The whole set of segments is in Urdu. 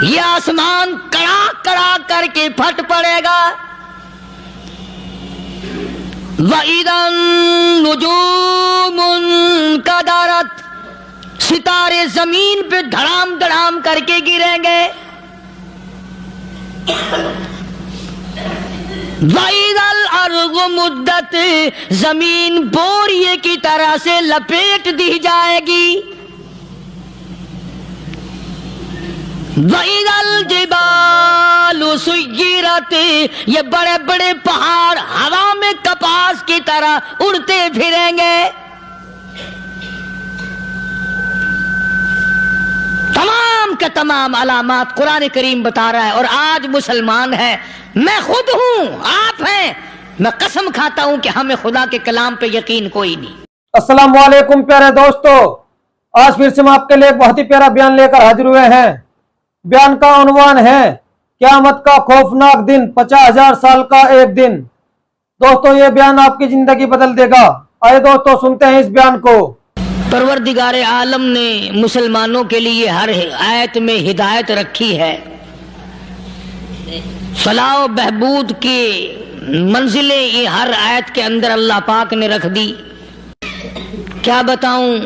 یہ آسمان کڑا کڑا کر کے پھٹ پڑے گا. وَإِذَا النُّجُومُ انْكَدَرَتْ، ستارے زمین پہ دھڑام دھڑام کر کے گریں گے. وَإِذَا الْأَرْضُ مُدَّتْ، زمین بوریے کی طرح سے لپیٹ دی جائے گی. وَإِذَا الْجِبَالُ سُيِّرَتْ، یہ بڑے بڑے پہاڑ ہوا میں کپاس کی طرح اڑتے پھریں گے. تمام کے تمام علامات قرآن کریم بتا رہا ہے. اور آج مسلمان ہے، میں خود ہوں، آپ ہیں، میں قسم کھاتا ہوں کہ ہمیں خدا کے کلام پہ یقین کوئی نہیں. السلام علیکم پیارے دوستو، آج پھر سے ہم آپ کے لیے ایک بہت ہی پیارا بیان لے کر حاضر ہوئے ہیں. بیان کا عنوان ہے قیامت کا خوفناک دن، 50,000 سال کا ایک دن. دوستو یہ بیان آپ کی زندگی بدل دے گا. آئے دوستو سنتے ہیں اس بیان کو. پروردگار عالم نے مسلمانوں کے لیے ہر آیت میں ہدایت رکھی ہے. فلاح و بہبود کی منزلیں یہ ہر آیت کے اندر اللہ پاک نے رکھ دی. کیا بتاؤں،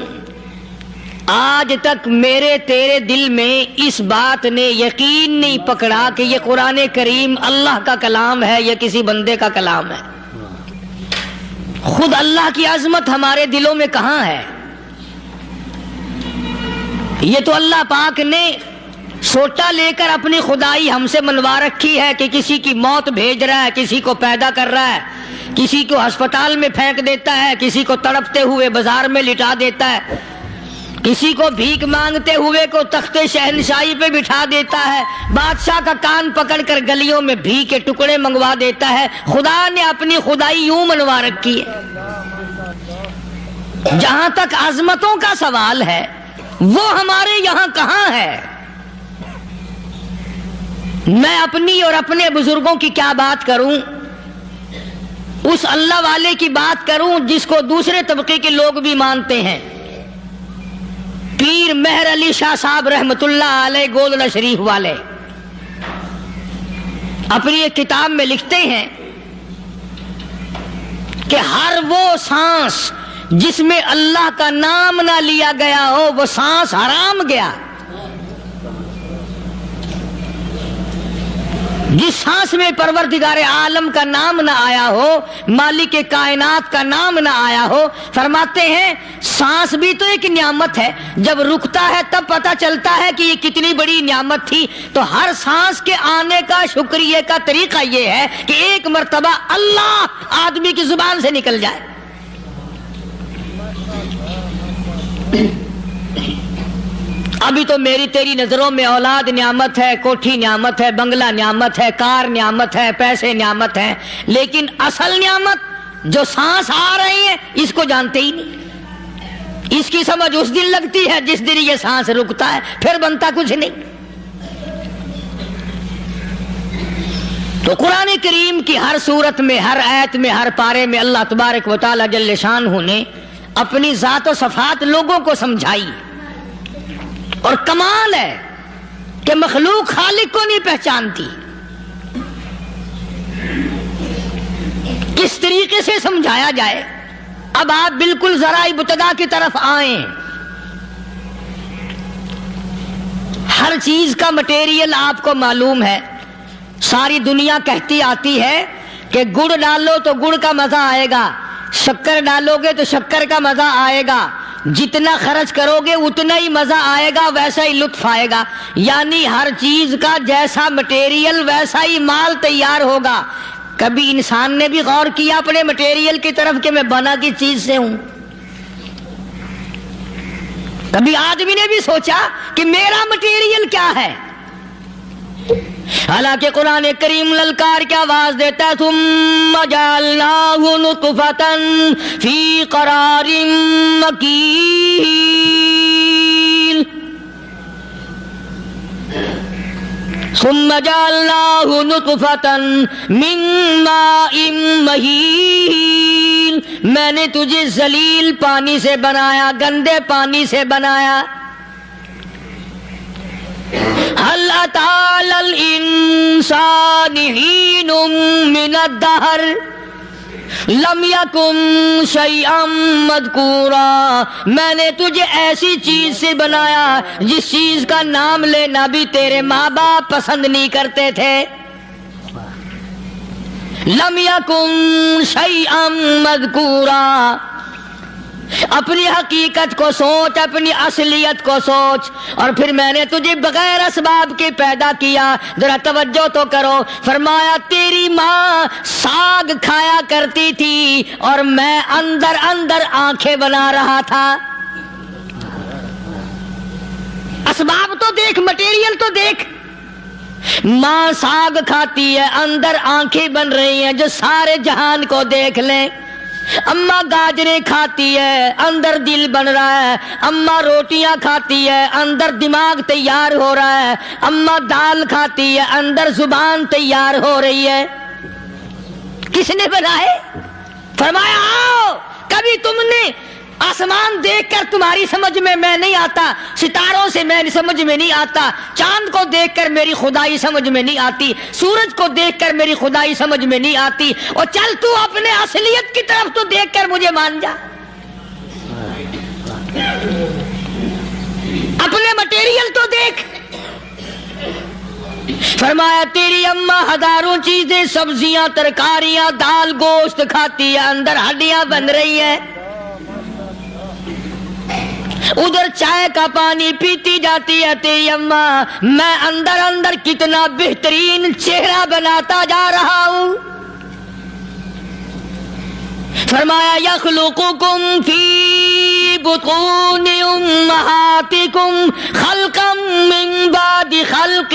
آج تک میرے تیرے دل میں اس بات نے یقین نہیں پکڑا کہ یہ قرآن کریم اللہ کا کلام ہے یا کسی بندے کا کلام ہے. خود اللہ کی عظمت ہمارے دلوں میں کہاں ہے؟ یہ تو اللہ پاک نے سوٹا لے کر اپنی خدائی ہم سے منوا رکھی ہے کہ کسی کی موت بھیج رہا ہے، کسی کو پیدا کر رہا ہے، کسی کو ہسپتال میں پھینک دیتا ہے، کسی کو تڑپتے ہوئے بازار میں لٹا دیتا ہے، کسی کو بھیک مانگتے ہوئے کو تختے شہنشاہی پہ بٹھا دیتا ہے، بادشاہ کا کان پکڑ کر گلیوں میں بھیک کے ٹکڑے منگوا دیتا ہے. خدا نے اپنی خدائی یوں منوا رکھی ہے. جہاں تک عظمتوں کا سوال ہے وہ ہمارے یہاں کہاں ہے؟ میں اپنی اور اپنے بزرگوں کی کیا بات کروں، اس اللہ والے کی بات کروں جس کو دوسرے طبقے کے لوگ بھی مانتے ہیں. پیر مہر علی شاہ صاحب رحمت اللہ علیہ گولڈا شریف والے اپنی ایک کتاب میں لکھتے ہیں کہ ہر وہ سانس جس میں اللہ کا نام نہ لیا گیا ہو وہ سانس حرام گیا. جس سانس میں پروردگار عالم کا نام نہ آیا ہو، مالک کائنات کا نام نہ آیا ہو، فرماتے ہیں سانس بھی تو ایک نعمت ہے. جب رکتا ہے تب پتہ چلتا ہے کہ یہ کتنی بڑی نعمت تھی. تو ہر سانس کے آنے کا شکریہ کا طریقہ یہ ہے کہ ایک مرتبہ اللہ آدمی کی زبان سے نکل جائے. ابھی تو میری تیری نظروں میں اولاد نعمت ہے، کوٹھی نعمت ہے، بنگلہ نعمت ہے، کار نعمت ہے، پیسے نعمت ہے، لیکن اصل نعمت جو سانس آ رہی ہے اس کو جانتے ہی نہیں. اس کی سمجھ اس دن لگتی ہے جس دن یہ سانس رکتا ہے، پھر بنتا کچھ نہیں. تو قرآن کریم کی ہر صورت میں، ہر آیت میں، ہر پارے میں اللہ تبارک و تعالی جل شانہ نے اپنی ذات و صفات لوگوں کو سمجھائی. اور کمال ہے کہ مخلوق خالق کو نہیں پہچانتی. کس طریقے سے سمجھایا جائے؟ اب آپ بالکل ذرا ابتدا کی طرف آئیں. ہر چیز کا مٹیریل آپ کو معلوم ہے. ساری دنیا کہتی آتی ہے کہ گڑ ڈالو تو گڑ کا مزہ آئے گا، شکر ڈالو گے تو شکر کا مزہ آئے گا، جتنا خرچ کرو گے اتنا ہی مزہ آئے گا، ویسا ہی لطف آئے گا. یعنی ہر چیز کا جیسا مٹیریل ویسا ہی مال تیار ہوگا. کبھی انسان نے بھی غور کیا اپنے مٹیریل کی طرف کہ میں بنا کس چیز سے ہوں؟ کبھی آدمی نے بھی سوچا کہ میرا مٹیریل کیا ہے؟ حالانکہ قرآن کریم للکار کی آواز دیتا ہے ثم جعلناہ نطفۃ فی قرار مکین، ثم جعلناہ نطفۃ من ماء مہین، میں نے تجھے ذلیل پانی سے بنایا، گندے پانی سے بنایا. هل أتاك القرآن حین من الدہر لم یکن شیئا مذکورا، میں نے تجھے ایسی چیز سے بنایا جس چیز کا نام لینا بھی تیرے ماں باپ پسند نہیں کرتے تھے۔ لم یکن شیئا مذکورا، اپنی حقیقت کو سوچ، اپنی اصلیت کو سوچ، اور پھر میں نے تجھے بغیر اسباب کے پیدا کیا۔ ذرا توجہ تو کرو، فرمایا تیری ماں ساگ کھایا کرتی تھی اور میں اندر اندر آنکھیں بنا رہا تھا۔ اسباب تو دیکھ، مٹیریل تو دیکھ۔ ماں ساگ کھاتی ہے، اندر آنکھیں بن رہی ہیں جو سارے جہان کو دیکھ لیں۔ اماں گاجریں کھاتی ہے، اندر دل بن رہا ہے۔ اماں روٹیاں کھاتی ہے، اندر دماغ تیار ہو رہا ہے۔ اماں دال کھاتی ہے، اندر زبان تیار ہو رہی ہے۔ کس نے بنائے؟ فرمایا آؤ، کبھی تم نے آسمان دیکھ کر تمہاری سمجھ میں نہیں آتا، ستاروں سے میں سمجھ میں نہیں آتا، چاند کو دیکھ کر میری خدائی سمجھ میں نہیں آتی، سورج کو دیکھ کر میری خدائی سمجھ میں نہیں آتی، اور چل تو اپنے اصلیت کی طرف تو دیکھ کر مجھے مان جا، اپنے مٹیریل تو دیکھ۔ فرمایا تیری اماں ہزاروں چیزیں، سبزیاں، ترکاریاں، دال، گوشت کھاتی ہے، اندر ہڈیاں بن رہی ہیں۔ ادھر چائے کا پانی پیتی جاتی ہے تیری اماں، میں اندر اندر کتنا بہترین چہرہ بناتا جا رہا ہوں۔ فرمایا یخلقکم فی بطون امہاتکم خلقا من بعد خلق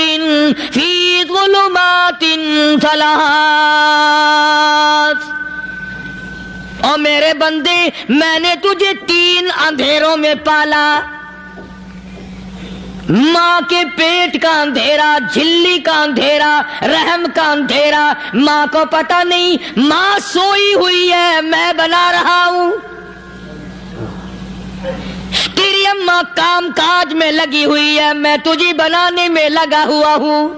فی ظلمات ثلاث، اور میرے بندے میں نے تجھے 3 اندھیروں میں پالا، ماں کے پیٹ کا اندھیرا، جھلی کا اندھیرا، رحم کا اندھیرا، ماں کو پتہ نہیں ماں سوئی ہوئی ہے، میں بنا رہا ہوں۔ تیری اماں کام کاج میں لگی ہوئی ہے، میں تجھے بنانے میں لگا ہوا ہوں۔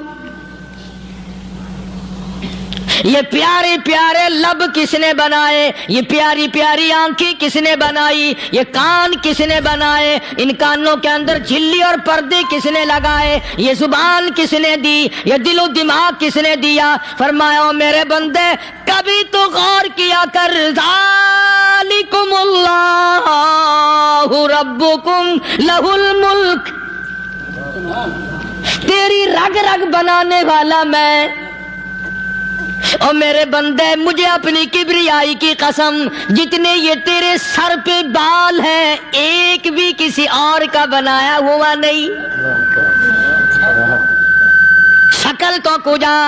یہ پیارے پیارے لب کس نے بنائے؟ یہ پیاری پیاری آنکھیں کس نے بنائی؟ یہ کان کس نے بنائے؟ ان کانوں کے اندر جھلی اور پردے کس نے لگائے؟ یہ زبان کس نے دی؟ یہ دل و دماغ کس نے دیا؟ فرمایا او میرے بندے کبھی تو غور کیا کر، ذالکم اللہ ربکم لہ الملک، تیری رگ رگ بنانے والا میں۔ اور میرے بندے مجھے اپنی کبریائی کی قسم، جتنے یہ تیرے سر پہ بال ہیں ایک بھی کسی اور کا بنایا ہوا نہیں۔ شکل تو کجا،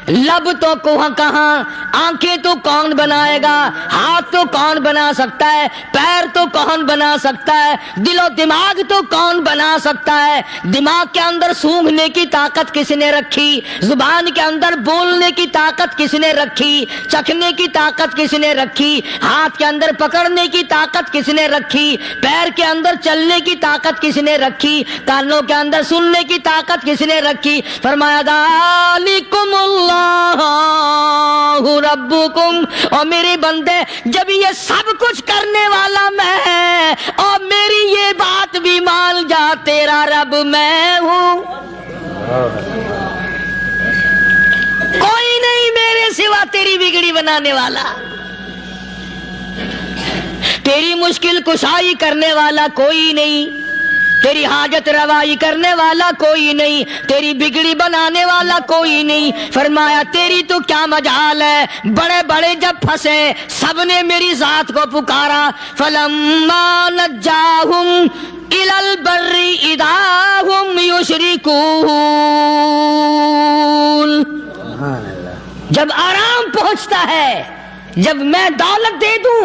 لب تو کہاں، آنکھیں تو کون بنائے گا، ہاتھ تو کون بنا سکتا ہے، پیر تو کون بنا سکتا ہے، دل و دماغ تو کون بنا سکتا ہے؟ دماغ کے اندر سونگھنے کی طاقت کس نے رکھی؟ زبان کے اندر بولنے کی طاقت کس نے رکھی؟ چکھنے کی طاقت کس نے رکھی؟ ہاتھ کے اندر پکڑنے کی طاقت کس نے رکھی؟ پیر کے اندر چلنے کی طاقت کس نے رکھی؟ کانوں کے اندر سننے کی طاقت کس نے رکھی؟ فرمایا ذالکم اللہ ربکم، اور میرے بندے جب یہ سب کچھ کرنے والا میں اور میری یہ بات بھی مان جا، تیرا رب میں ہوں، کوئی نہیں میرے سوا تیری بگڑی بنانے والا، تیری مشکل کشائی کرنے والا کوئی نہیں، تیری حاجت روائی کرنے والا کوئی نہیں، تیری بگڑی بنانے والا کوئی نہیں۔ فرمایا تیری تو کیا مجال ہے، بڑے بڑے جب پھنسے سب نے میری ذات کو پکارا، فلما نجاہم الی البر اذا ہم یشرکون، جب آرام پہنچتا ہے، جب میں دولت دے دوں،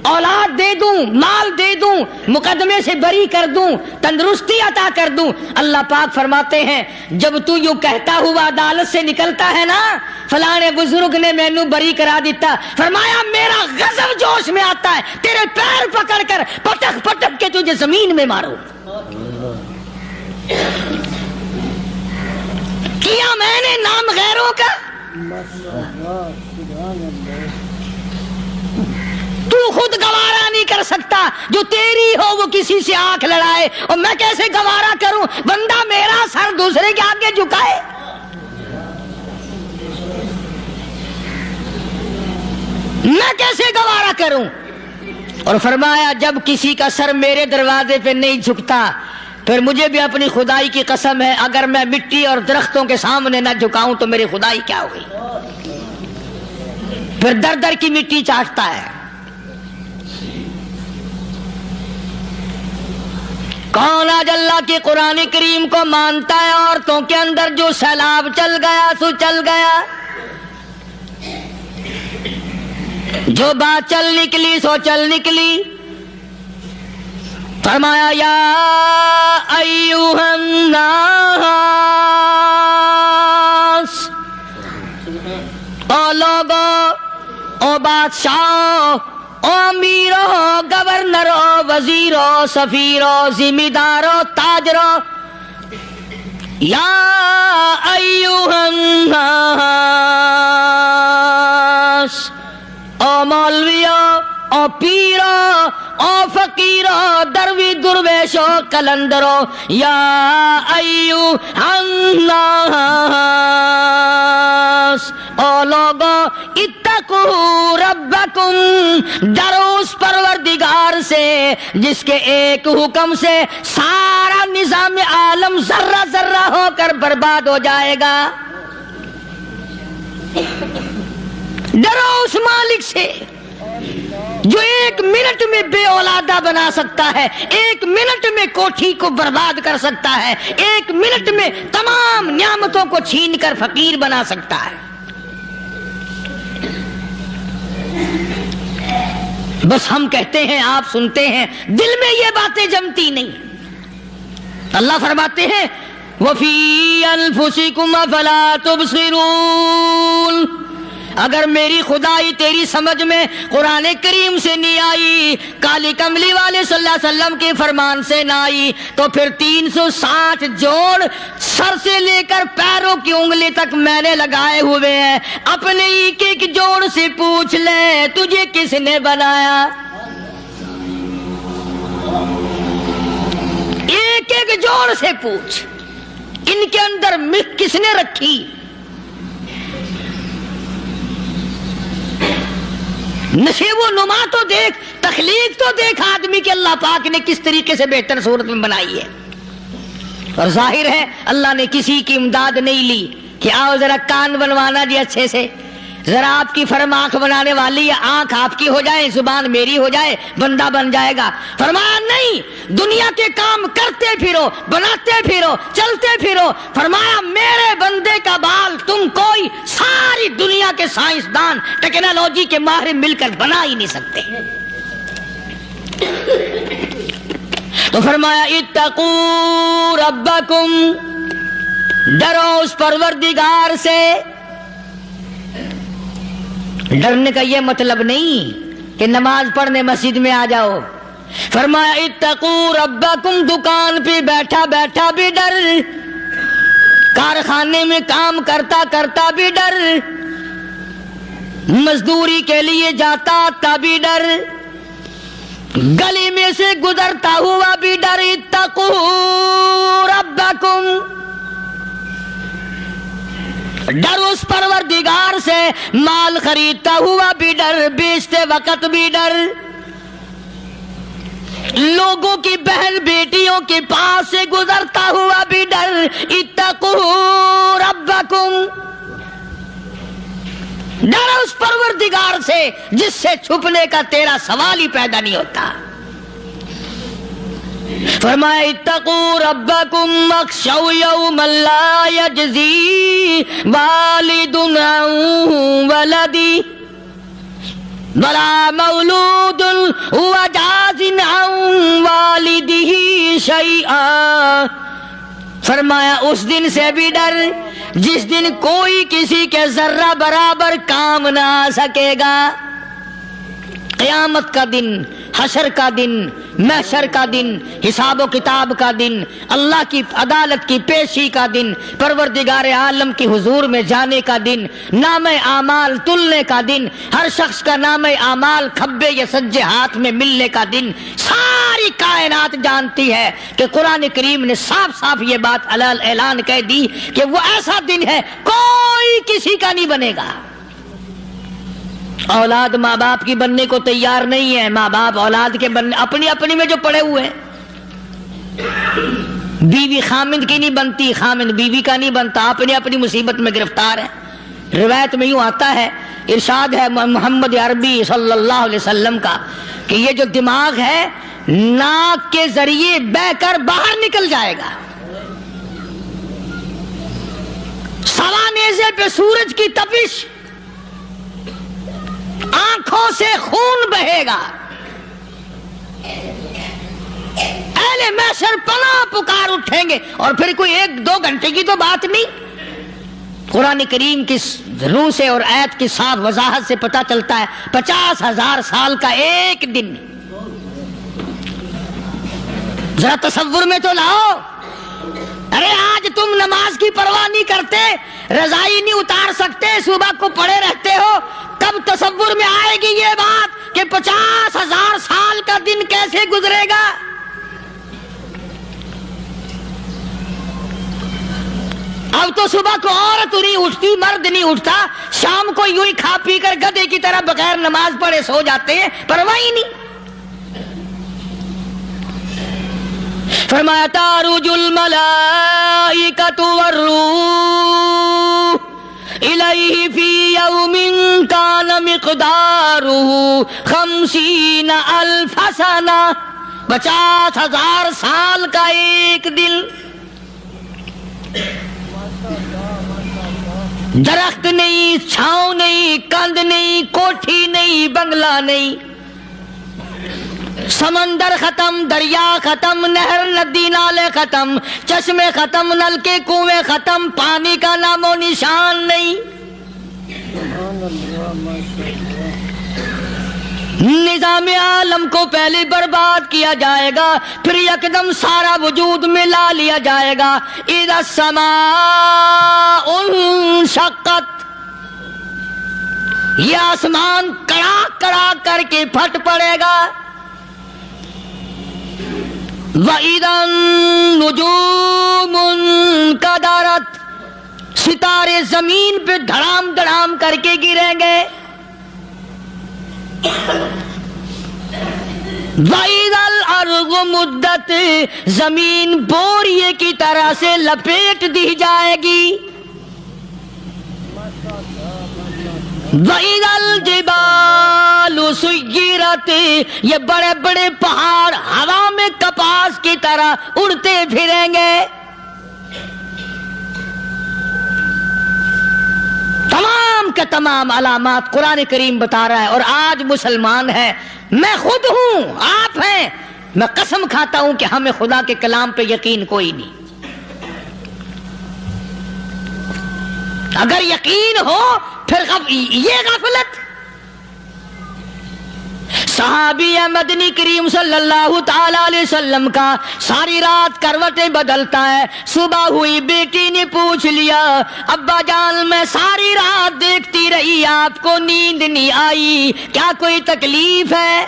اولاد دے دوں، مال دے دوں، مقدمے سے بری کر دوں، تندرستی عطا کر دوں، اللہ پاک فرماتے ہیں جب تو یوں کہتا ہوا عدالت سے نکلتا ہے نا فلانے بزرگ نے مینوں بری کرا دیتا، فرمایا میرا غضب جوش میں آتا ہے، تیرے پیر پکڑ کر پٹک پٹک کے تجھے زمین میں ماروں۔ کیا میں نے نام غیروں کا، تو خود گوارا نہیں کر سکتا، جو تیری ہو وہ کسی سے آنکھ لڑائے، اور میں کیسے گوارا کروں بندہ میرا سر دوسرے کے آگے جھکائے؟ میں کیسے گوارا کروں؟ اور فرمایا جب کسی کا سر میرے دروازے پہ نہیں جھکتا پھر مجھے بھی اپنی خدائی کی قسم ہے، اگر میں مٹی اور درختوں کے سامنے نہ جھکاؤں تو میری خدائی کیا ہوگی؟ پھر در در کی مٹی چاٹتا ہے۔ کون آج اللہ کے قرآن کریم کو مانتا ہے؟ عورتوں کے اندر جو سیلاب چل گیا سو چل گیا، جو بات چل نکلی سو چل نکلی۔ فرمایا یا ایھا الناس، او لوگو، او بادشاہ، او امیرو، گورنرو، وزیرو، سفیرو، ذمہ دارو، تاجرو، یا ایھا الناس، او مولویو، او پیرو، او فقیرو، دروی درویشو، کلندرو، یا ایھا الناس، او لوگو، اتقوا ربکم، ڈرو اس پروردگار سے جس کے ایک حکم سے سارا نظام عالم ذرہ ذرہ ہو کر برباد ہو جائے گا۔ ڈرو اس مالک سے جو ایک منٹ میں بے اولادہ بنا سکتا ہے، ایک منٹ میں کوٹھی کو برباد کر سکتا ہے، ایک منٹ میں تمام نعمتوں کو چھین کر فقیر بنا سکتا ہے۔ بس ہم کہتے ہیں، آپ سنتے ہیں، دل میں یہ باتیں جمتی نہیں۔ اللہ فرماتے ہیں وَفِي أَنفُسِكُمْ أَفَلَا تُبْصِرُونَ، اگر میری خدائی تیری سمجھ میں قرآن کریم سے نہیں آئی، کالی کملی والے صلی اللہ علیہ وسلم کے فرمان سے نہ آئی، تو پھر 360 جوڑ سر سے لے کر پیروں کی انگلی تک میں نے لگائے ہوئے ہیں۔ اپنے ایک ایک جوڑ سے پوچھ لے تجھے کس نے بنایا؟ ایک ایک جوڑ سے پوچھ، ان کے اندر مکھ کس نے رکھی؟ نشیب و نما تو دیکھ، تخلیق تو دیکھ آدمی کے اللہ پاک نے کس طریقے سے بہتر صورت میں بنائی ہے۔ اور ظاہر ہے اللہ نے کسی کی امداد نہیں لی کہ آؤ ذرا کان بنوانا جی اچھے سے، ذرا آپ کی فرم آنکھ بنانے والی ہے، آنکھ آپ کی ہو جائے، زبان میری ہو جائے، بندہ بن جائے گا۔ فرمایا نہیں، دنیا کے کام کرتے پھرو، بناتے پھرو، چلتے پھرو۔ فرمایا میرے بندے کا بال تم کوئی ساری دنیا کے سائنسدان، ٹیکنالوجی کے ماہر مل کر بنا ہی نہیں سکتے۔ تو فرمایا اتقوا ربکم، ڈرو اس پروردگار سے۔ ڈرنے کا یہ مطلب نہیں کہ نماز پڑھنے مسجد میں آ جاؤ۔ فرمایا اتقوا ربکم، دکان پہ بیٹھا بیٹھا بھی ڈر، کارخانے میں کام کرتا کرتا بھی ڈر، مزدوری کے لیے جاتا آتا بھی ڈر، گلی میں سے گزرتا ہوا بھی ڈر۔ اتقوا ربکم، ڈر اس پروردگار سے، مال خریدتا ہوا بھی ڈر، بیچتے وقت بھی ڈر، لوگوں کی بہن بیٹیوں کے پاس سے گزرتا ہوا بھی ڈر۔ اتقوا ربکم، ڈر اس پروردگار سے جس سے چھپنے کا تیرا سوال ہی پیدا نہیں ہوتا۔ فرمایا اتقوا ربکم واخشوا یوما لا یجزی والد عن ولدہ ولا مولود هو جاز عن والدہ شیئا۔ فرمایا اس دن سے بھی ڈر جس دن کوئی کسی کے ذرہ برابر کام نہ آ سکے گا۔ قیامت کا دن حشر کا دن، محشر کا دن، حساب و کتاب کا دن، اللہ کی عدالت کی پیشی کا دن، پروردگار عالم کی حضور میں جانے کا دن، نام اعمال تلنے کا دن، ہر شخص کا نام اعمال کھبے یا سجے ہاتھ میں ملنے کا دن۔ ساری کائنات جانتی ہے کہ قرآن کریم نے صاف صاف یہ بات اعلان کہہ دی کہ وہ ایسا دن ہے کوئی کسی کا نہیں بنے گا۔ اولاد ماں باپ کی بننے کو تیار نہیں ہے، ماں باپ اولاد کے بننے اپنی میں جو پڑے ہوئے ہیں۔ بیوی خامند کی نہیں بنتی، خامند بیوی کا نہیں بنتا، اپنی مصیبت میں گرفتار ہے۔ روایت میں یوں آتا ہے، ارشاد ہے محمد عربی صلی اللہ علیہ وسلم کا کہ یہ جو دماغ ہے ناک کے ذریعے بہہ کر باہر نکل جائے گا، سوا نیزے پہ سورج کی تپش، آنکھوں سے خون بہے گا، اہل محشر پناہ پکار اٹھیں گے۔ اور پھر کوئی 1-2 گھنٹے کی تو بات نہیں، قرآن کریم کی روح سے اور آیت کی صاف وضاحت سے پتہ چلتا ہے 50,000 سال کا ایک دن۔ ذرا تصور میں تو لاؤ، ارے آج تم نماز کی پرواہ نہیں کرتے، رضائی نہیں اتار سکتے، صبح کو پڑے رہتے ہو، کب تصور میں آئے گی یہ بات کہ 50,000 سال کا دن کیسے گزرے گا؟ اب تو صبح کو عورت نہیں اٹھتی، مرد نہیں اٹھتا، شام کو یوں ہی کھا پی کر گدھے کی طرح بغیر نماز پڑھے سو جاتے ہیں، پرواہ ہی نہیں۔ فرمایا تعرج الملائکۃ والروح الیہ فی یوم کان مقدارہ 50,000 سنہ، 50,000 سال کا ایک دن۔ درخت نہیں، چھاؤں نہیں، کند نہیں، کوٹھی نہیں، بنگلہ نہیں، سمندر ختم، دریا ختم، نہر ندی نالے ختم، چشمے ختم، نلکے کنویں ختم، پانی کا نام و نشان نہیں۔ نظام عالم کو پہلے برباد کیا جائے گا، پھر یکدم سارا وجود ملا لیا جائے گا۔ اذا السماء انشقت، یہ آسمان کڑاک کڑاک کر کے پھٹ پڑے گا۔ وَإِذَا النُّجُومُ انْكَدَرَتْ، ستارے زمین پہ دھڑام دھڑام کر کے گریں گے۔ وَإِذَا الْأَرْضُ مُدَّتْ، زمین بوریے کی طرح سے لپیٹ دی جائے گی۔ وَإِذَا الْجِبَالُ سُيِّرَتْ، یہ بڑے بڑے پہاڑ ہوا میں کپاس کی طرح اڑتے پھریں گے۔ تمام کے تمام علامات قرآن کریم بتا رہا ہے۔ اور آج مسلمان ہے، میں خود ہوں، آپ ہیں، میں قسم کھاتا ہوں کہ ہمیں خدا کے کلام پہ یقین کوئی نہیں۔ اگر یقین ہو پھر یہ غفلت۔ صحابی مدنی کریم صلی اللہ تعالی علیہ وسلم کا ساری رات کروٹیں بدلتا ہے، صبح ہوئی بیٹی نے پوچھ لیا، ابا جان میں ساری رات دیکھتی رہی، آپ کو نیند نہیں آئی، کیا کوئی تکلیف ہے؟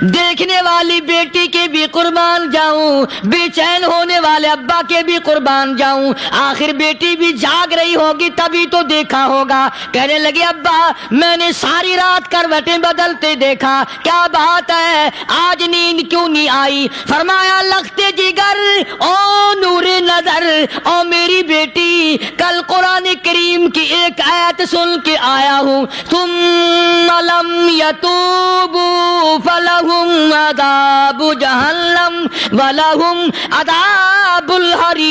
دیکھنے والی بیٹی کے بھی قربان جاؤں، بے چین ہونے والے ابا کے بھی قربان جاؤں، آخر بیٹی بھی جاگ رہی ہوگی تبھی تو دیکھا ہوگا۔ کہنے لگے ابا میں نے ساری رات کروٹیں بدلتے دیکھا، کیا بات ہے آج نیند کیوں نہیں آئی؟ فرمایا لختے جگر او نور نظر، او میری بیٹی کل قرآن کریم کی ایک آیت سن کے آیا ہوں، ثم لم یتوبوا فلہم عذاب جہنم ولہم عذاب الحریق۔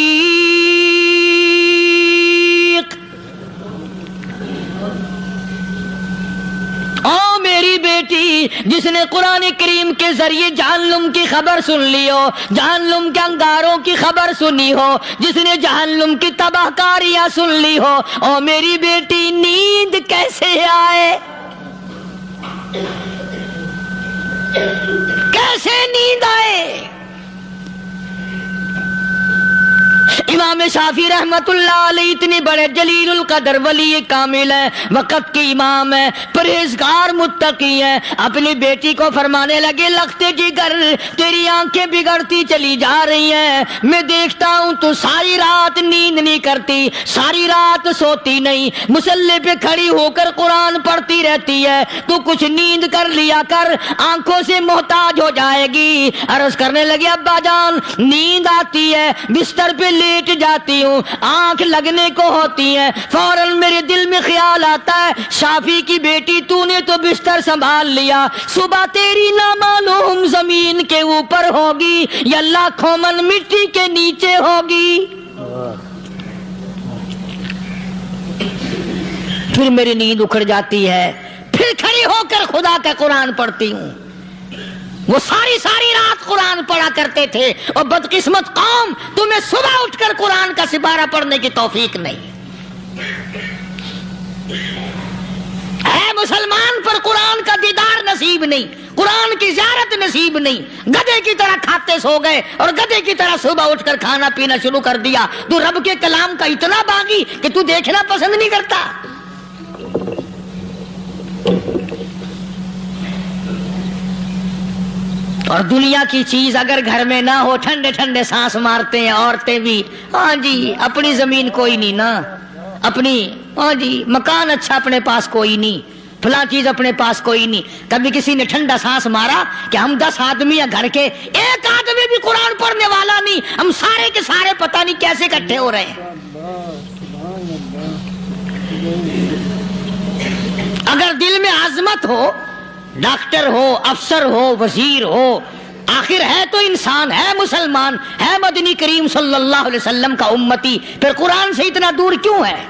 او میری بیٹی جس نے قرآن کریم کے ذریعے جہنم کی خبر سن لی ہو، جہنم کے انگاروں کی خبر سنی ہو، جس نے جہنم کی تباہ کاریاں سن لی ہو، او میری بیٹی نیند کیسے آئے؟ کیسے نیند آئے؟ امام شافعی رحمت اللہ علیہ اتنے بڑے جلیل القدر ولی کامل ہے، وقت کے امام ہے، پرہیزگار متقی ہے، اپنی بیٹی کو فرمانے لگے لگتے جگر تیری آنکھیں بگڑتی چلی جا رہی ہیں، میں دیکھتا ہوں تو ساری رات نیند نہیں کرتی، ساری رات سوتی نہیں، مصلی پہ کھڑی ہو کر قرآن پڑھتی رہتی ہے، تو کچھ نیند کر لیا کر، آنکھوں سے محتاج ہو جائے گی۔ عرض کرنے لگے ابا جان نیند آتی ہے، بستر پہ لیٹ جاتی ہوں، آنکھ لگنے کو ہوتی ہے، فوراً میرے دل میں خیال آتا ہے شافی کی بیٹی تو نے تو بستر سنبھال لیا، صبح تیری نامعلوم زمین کے اوپر ہوگی یا لاکھوں من مٹی کے نیچے ہوگی۔ پھر میری نیند اکھڑ جاتی ہے، پھر کھڑی ہو کر خدا کا قرآن پڑھتی ہوں۔ وہ ساری رات قرآن پڑھا کرتے تھے، اور بدقسمت قوم تمہیں صبح اٹھ کر قرآن کا سپارہ پڑھنے کی توفیق نہیں ہے۔ مسلمان پر قرآن کا دیدار نصیب نہیں، قرآن کی زیارت نصیب نہیں، گدھے کی طرح کھاتے سو گئے اور گدھے کی طرح صبح اٹھ کر کھانا پینا شروع کر دیا۔ تو رب کے کلام کا اتنا باغی کہ تو دیکھنا پسند نہیں کرتا۔ اور دنیا کی چیز اگر گھر میں نہ ہو، ٹھنڈے ٹھنڈے سانس مارتے ہیں عورتیں بھی، ہاں جی اپنی زمین کوئی نہیں نا، اپنی ہاں جی مکان اچھا اپنے پاس کوئی نہیں، فلاں چیز اپنے پاس کوئی نہیں۔ کبھی کسی نے ٹھنڈا سانس مارا کہ ہم 10 آدمی ہیں گھر کے، ایک آدمی بھی قرآن پڑھنے والا نہیں، ہم سارے کے سارے پتہ نہیں کیسے اکٹھے ہو رہے ہیں۔ اگر دل میں عظمت ہو، ڈاکٹر ہو، افسر ہو، وزیر ہو، آخر ہے تو انسان، ہے مسلمان، ہے مدنی کریم صلی اللہ علیہ وسلم کا امتی، پھر قرآن سے اتنا دور کیوں ہے؟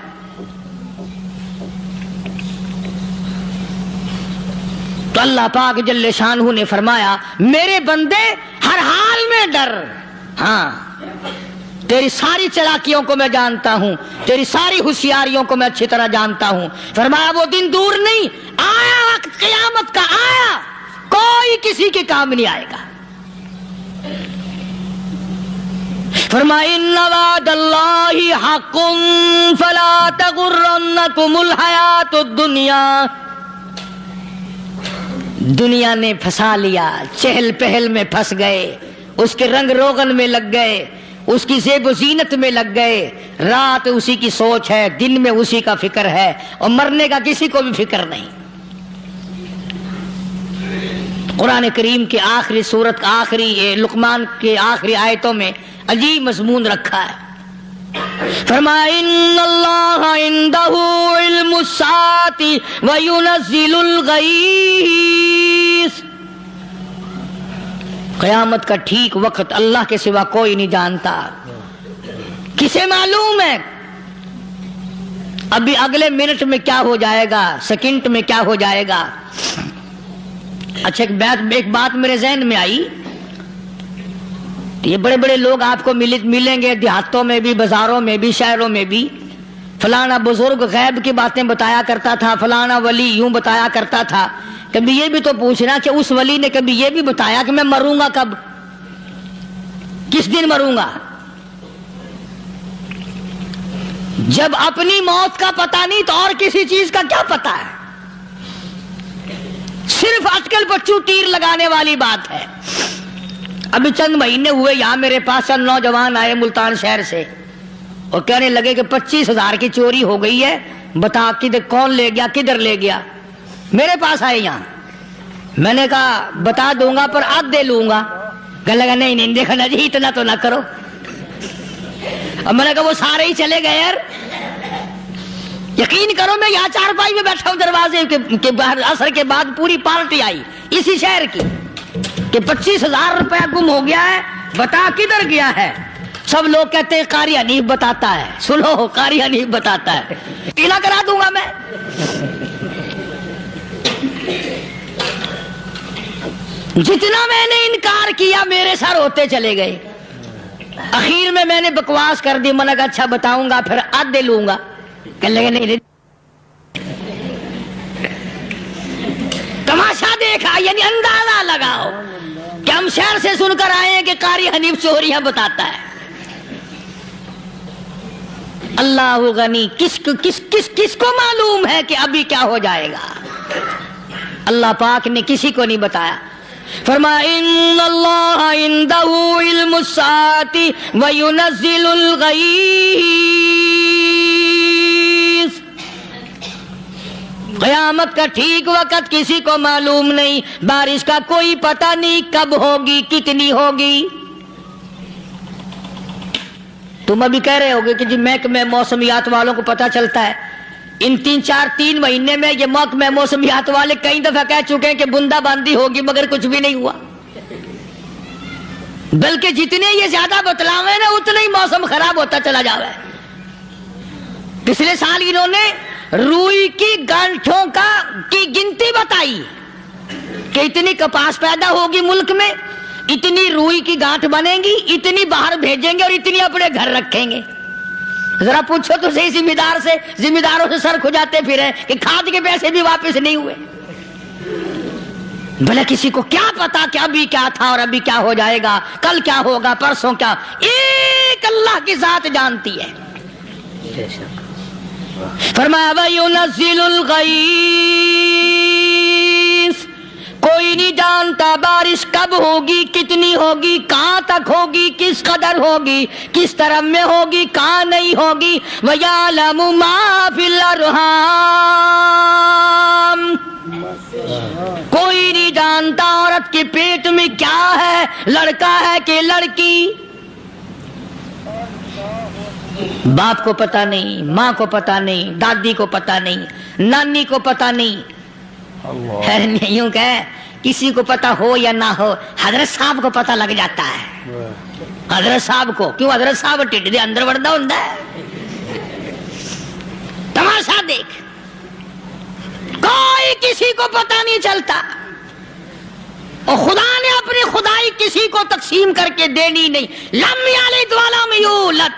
تو اللہ پاک جل شانہ نے فرمایا میرے بندے ہر حال میں ڈر، ہاں تیری ساری چلاکیوں کو میں جانتا ہوں، تیری ساری ہوشیاریوں کو میں اچھی طرح جانتا ہوں۔ فرمایا وہ دن دور نہیں، آیا وقت قیامت کا، آیا، کوئی کسی کے کام نہیں آئے گا۔ فرمایا ان وعد اللہ حق فلا تغرنکم الحیات الدنیا۔ دنیا نے پھنسا لیا، چہل پہل میں پھنس گئے، اس کے رنگ روغن میں لگ گئے، اس کی زیب و زینت میں لگ گئے، رات اسی کی سوچ ہے، دن میں اسی کا فکر ہے، اور مرنے کا کسی کو بھی فکر نہیں۔ قرآن کریم کے آخری سورت کا آخری لقمان کے آخری آیتوں میں عجیب مضمون رکھا ہے۔ فرمایا ان اللہ عندہ علم الساعۃ وینزل الغیث۔ قیامت کا ٹھیک وقت اللہ کے سوا کوئی نہیں جانتا، کسے معلوم ہے ابھی اگلے منٹ میں کیا ہو جائے گا، سیکنڈ میں کیا ہو جائے گا۔ اچھا ایک بات میرے ذہن میں آئی، یہ بڑے بڑے لوگ آپ کو ملیں گے دیہاتوں میں بھی، بازاروں میں بھی، شہروں میں بھی، فلانا بزرگ غیب کی باتیں بتایا کرتا تھا، فلانا ولی یوں بتایا کرتا تھا۔ کبھی یہ بھی تو پوچھنا کہ اس ولی نے کبھی یہ بھی بتایا کہ میں مروں گا کب، کس دن مروں گا؟ جب اپنی موت کا پتہ نہیں تو اور کسی چیز کا کیا پتہ ہے؟ صرف اٹکل پچو تیر لگانے والی بات ہے۔ ابھی چند مہینے ہوئے یہاں میرے پاس چند نوجوان آئے ملتان شہر سے، اور کہنے لگے کہ 25,000 کی چوری ہو گئی ہے، بتا کدھر کون لے گیا، کدھر لے گیا۔ میرے پاس آئے یہاں، میں نے کہا بتا دوں گا پر آدھے لوں گا۔ کہنے لگا نہیں نہیں دیکھا نا جی اتنا تو نہ کرو۔ اب میں نے کہا وہ سارے ہی چلے گئے یار، یقین کرو میں یہاں چارپائی میں بیٹھا ہوں دروازے کے باہر، عصر کے بعد پوری پارٹی آئی اسی شہر کی کہ 25,000 روپیہ گم ہو گیا ہے، بتا کدھر گیا ہے۔ سب لوگ کہتے ہیں قاری حنیف بتاتا ہے، سنو قاری حنیف بتاتا ہے، ٹیلا کرا دوں گا میں۔ جتنا میں نے انکار کیا میرے سر ہوتے چلے گئے، اخیر میں نے بکواس کر دی، میں نے کہا اچھا بتاؤں گا پھر آدھے لوں گا۔ کہنے لگے نہیں، تماشا دیکھا یعنی اندازہ لگاؤ کہ ہم شہر سے سن کر آئے ہیں کہ قاری حنیف چوریاں بتاتا ہے۔ اللہ غنی، کس کو معلوم ہے کہ ابھی کیا ہو جائے گا؟ اللہ پاک نے کسی کو نہیں بتایا۔ فرمایا ان اللہ عندہ علم الساعۃ وینزل الغیث، قیامت کا ٹھیک وقت کسی کو معلوم نہیں، بارش کا کوئی پتہ نہیں کب ہوگی، کتنی ہوگی۔ تم ابھی کہہ رہے ہوگے کہ جی محکمہ موسمیات والوں کو پتہ چلتا ہے، ان 3 مہینے میں یہ محکمہ موسمیات والے کئی دفعہ کہہ چکے ہیں کہ بندہ باندی ہوگی، مگر کچھ بھی نہیں ہوا۔ بلکہ جتنے یہ زیادہ بتلاوے نا اتنا ہی موسم خراب ہوتا چلا جا رہا ہے۔ پچھلے سال انہوں نے روئی کی گانٹھوں کی گنتی بتائی کہ اتنی کپاس پیدا ہوگی ملک میں، اتنی روئی کی گانٹھ بنیں گی، اتنی باہر بھیجیں گے اور اتنی اپنے گھر رکھیں گے۔ ذرا پوچھو تو صحیح ذمہ داروں سے سر کھجاتے پھرے کہ کھاد کے پیسے بھی واپس نہیں ہوئے۔ بھلا کسی کو کیا پتا کہ ابھی کیا تھا اور ابھی کیا ہو جائے گا، کل کیا ہوگا، پرسوں کیا؟ ایک اللہ کی ذات جانتی ہے۔ فرمایا وَيُنَزِّلُ الْغَيْثَ، کوئی نہیں جانتا بارش کب ہوگی، کتنی ہوگی، کہاں تک ہوگی، کس قدر ہوگی، کس طرف میں ہوگی، کہاں نہیں ہوگی۔ وَيَعْلَمُ مَا فِي الْأَرْحَامِ، کوئی نہیں جانتا عورت کے پیٹ میں کیا ہے، لڑکا ہے کہ لڑکی۔ باپ کو پتہ نہیں، ماں کو پتہ نہیں، دادی کو پتہ نہیں، نانی کو پتہ نہیں۔ یوں کہ کسی کو پتہ ہو یا نہ ہو، حضرت صاحب کو پتہ لگ جاتا ہے۔ حضرت صاحب کو کیوں؟ حضرت صاحب ٹھڈ دے اندر وڑدا ہوندا ہے۔ تماشا دیکھ، کوئی کسی کو پتہ نہیں چلتا، اور خدا نے اپنی خدائی کسی کو تقسیم کر کے دینی نہیں۔ لم یلد ولم یولد،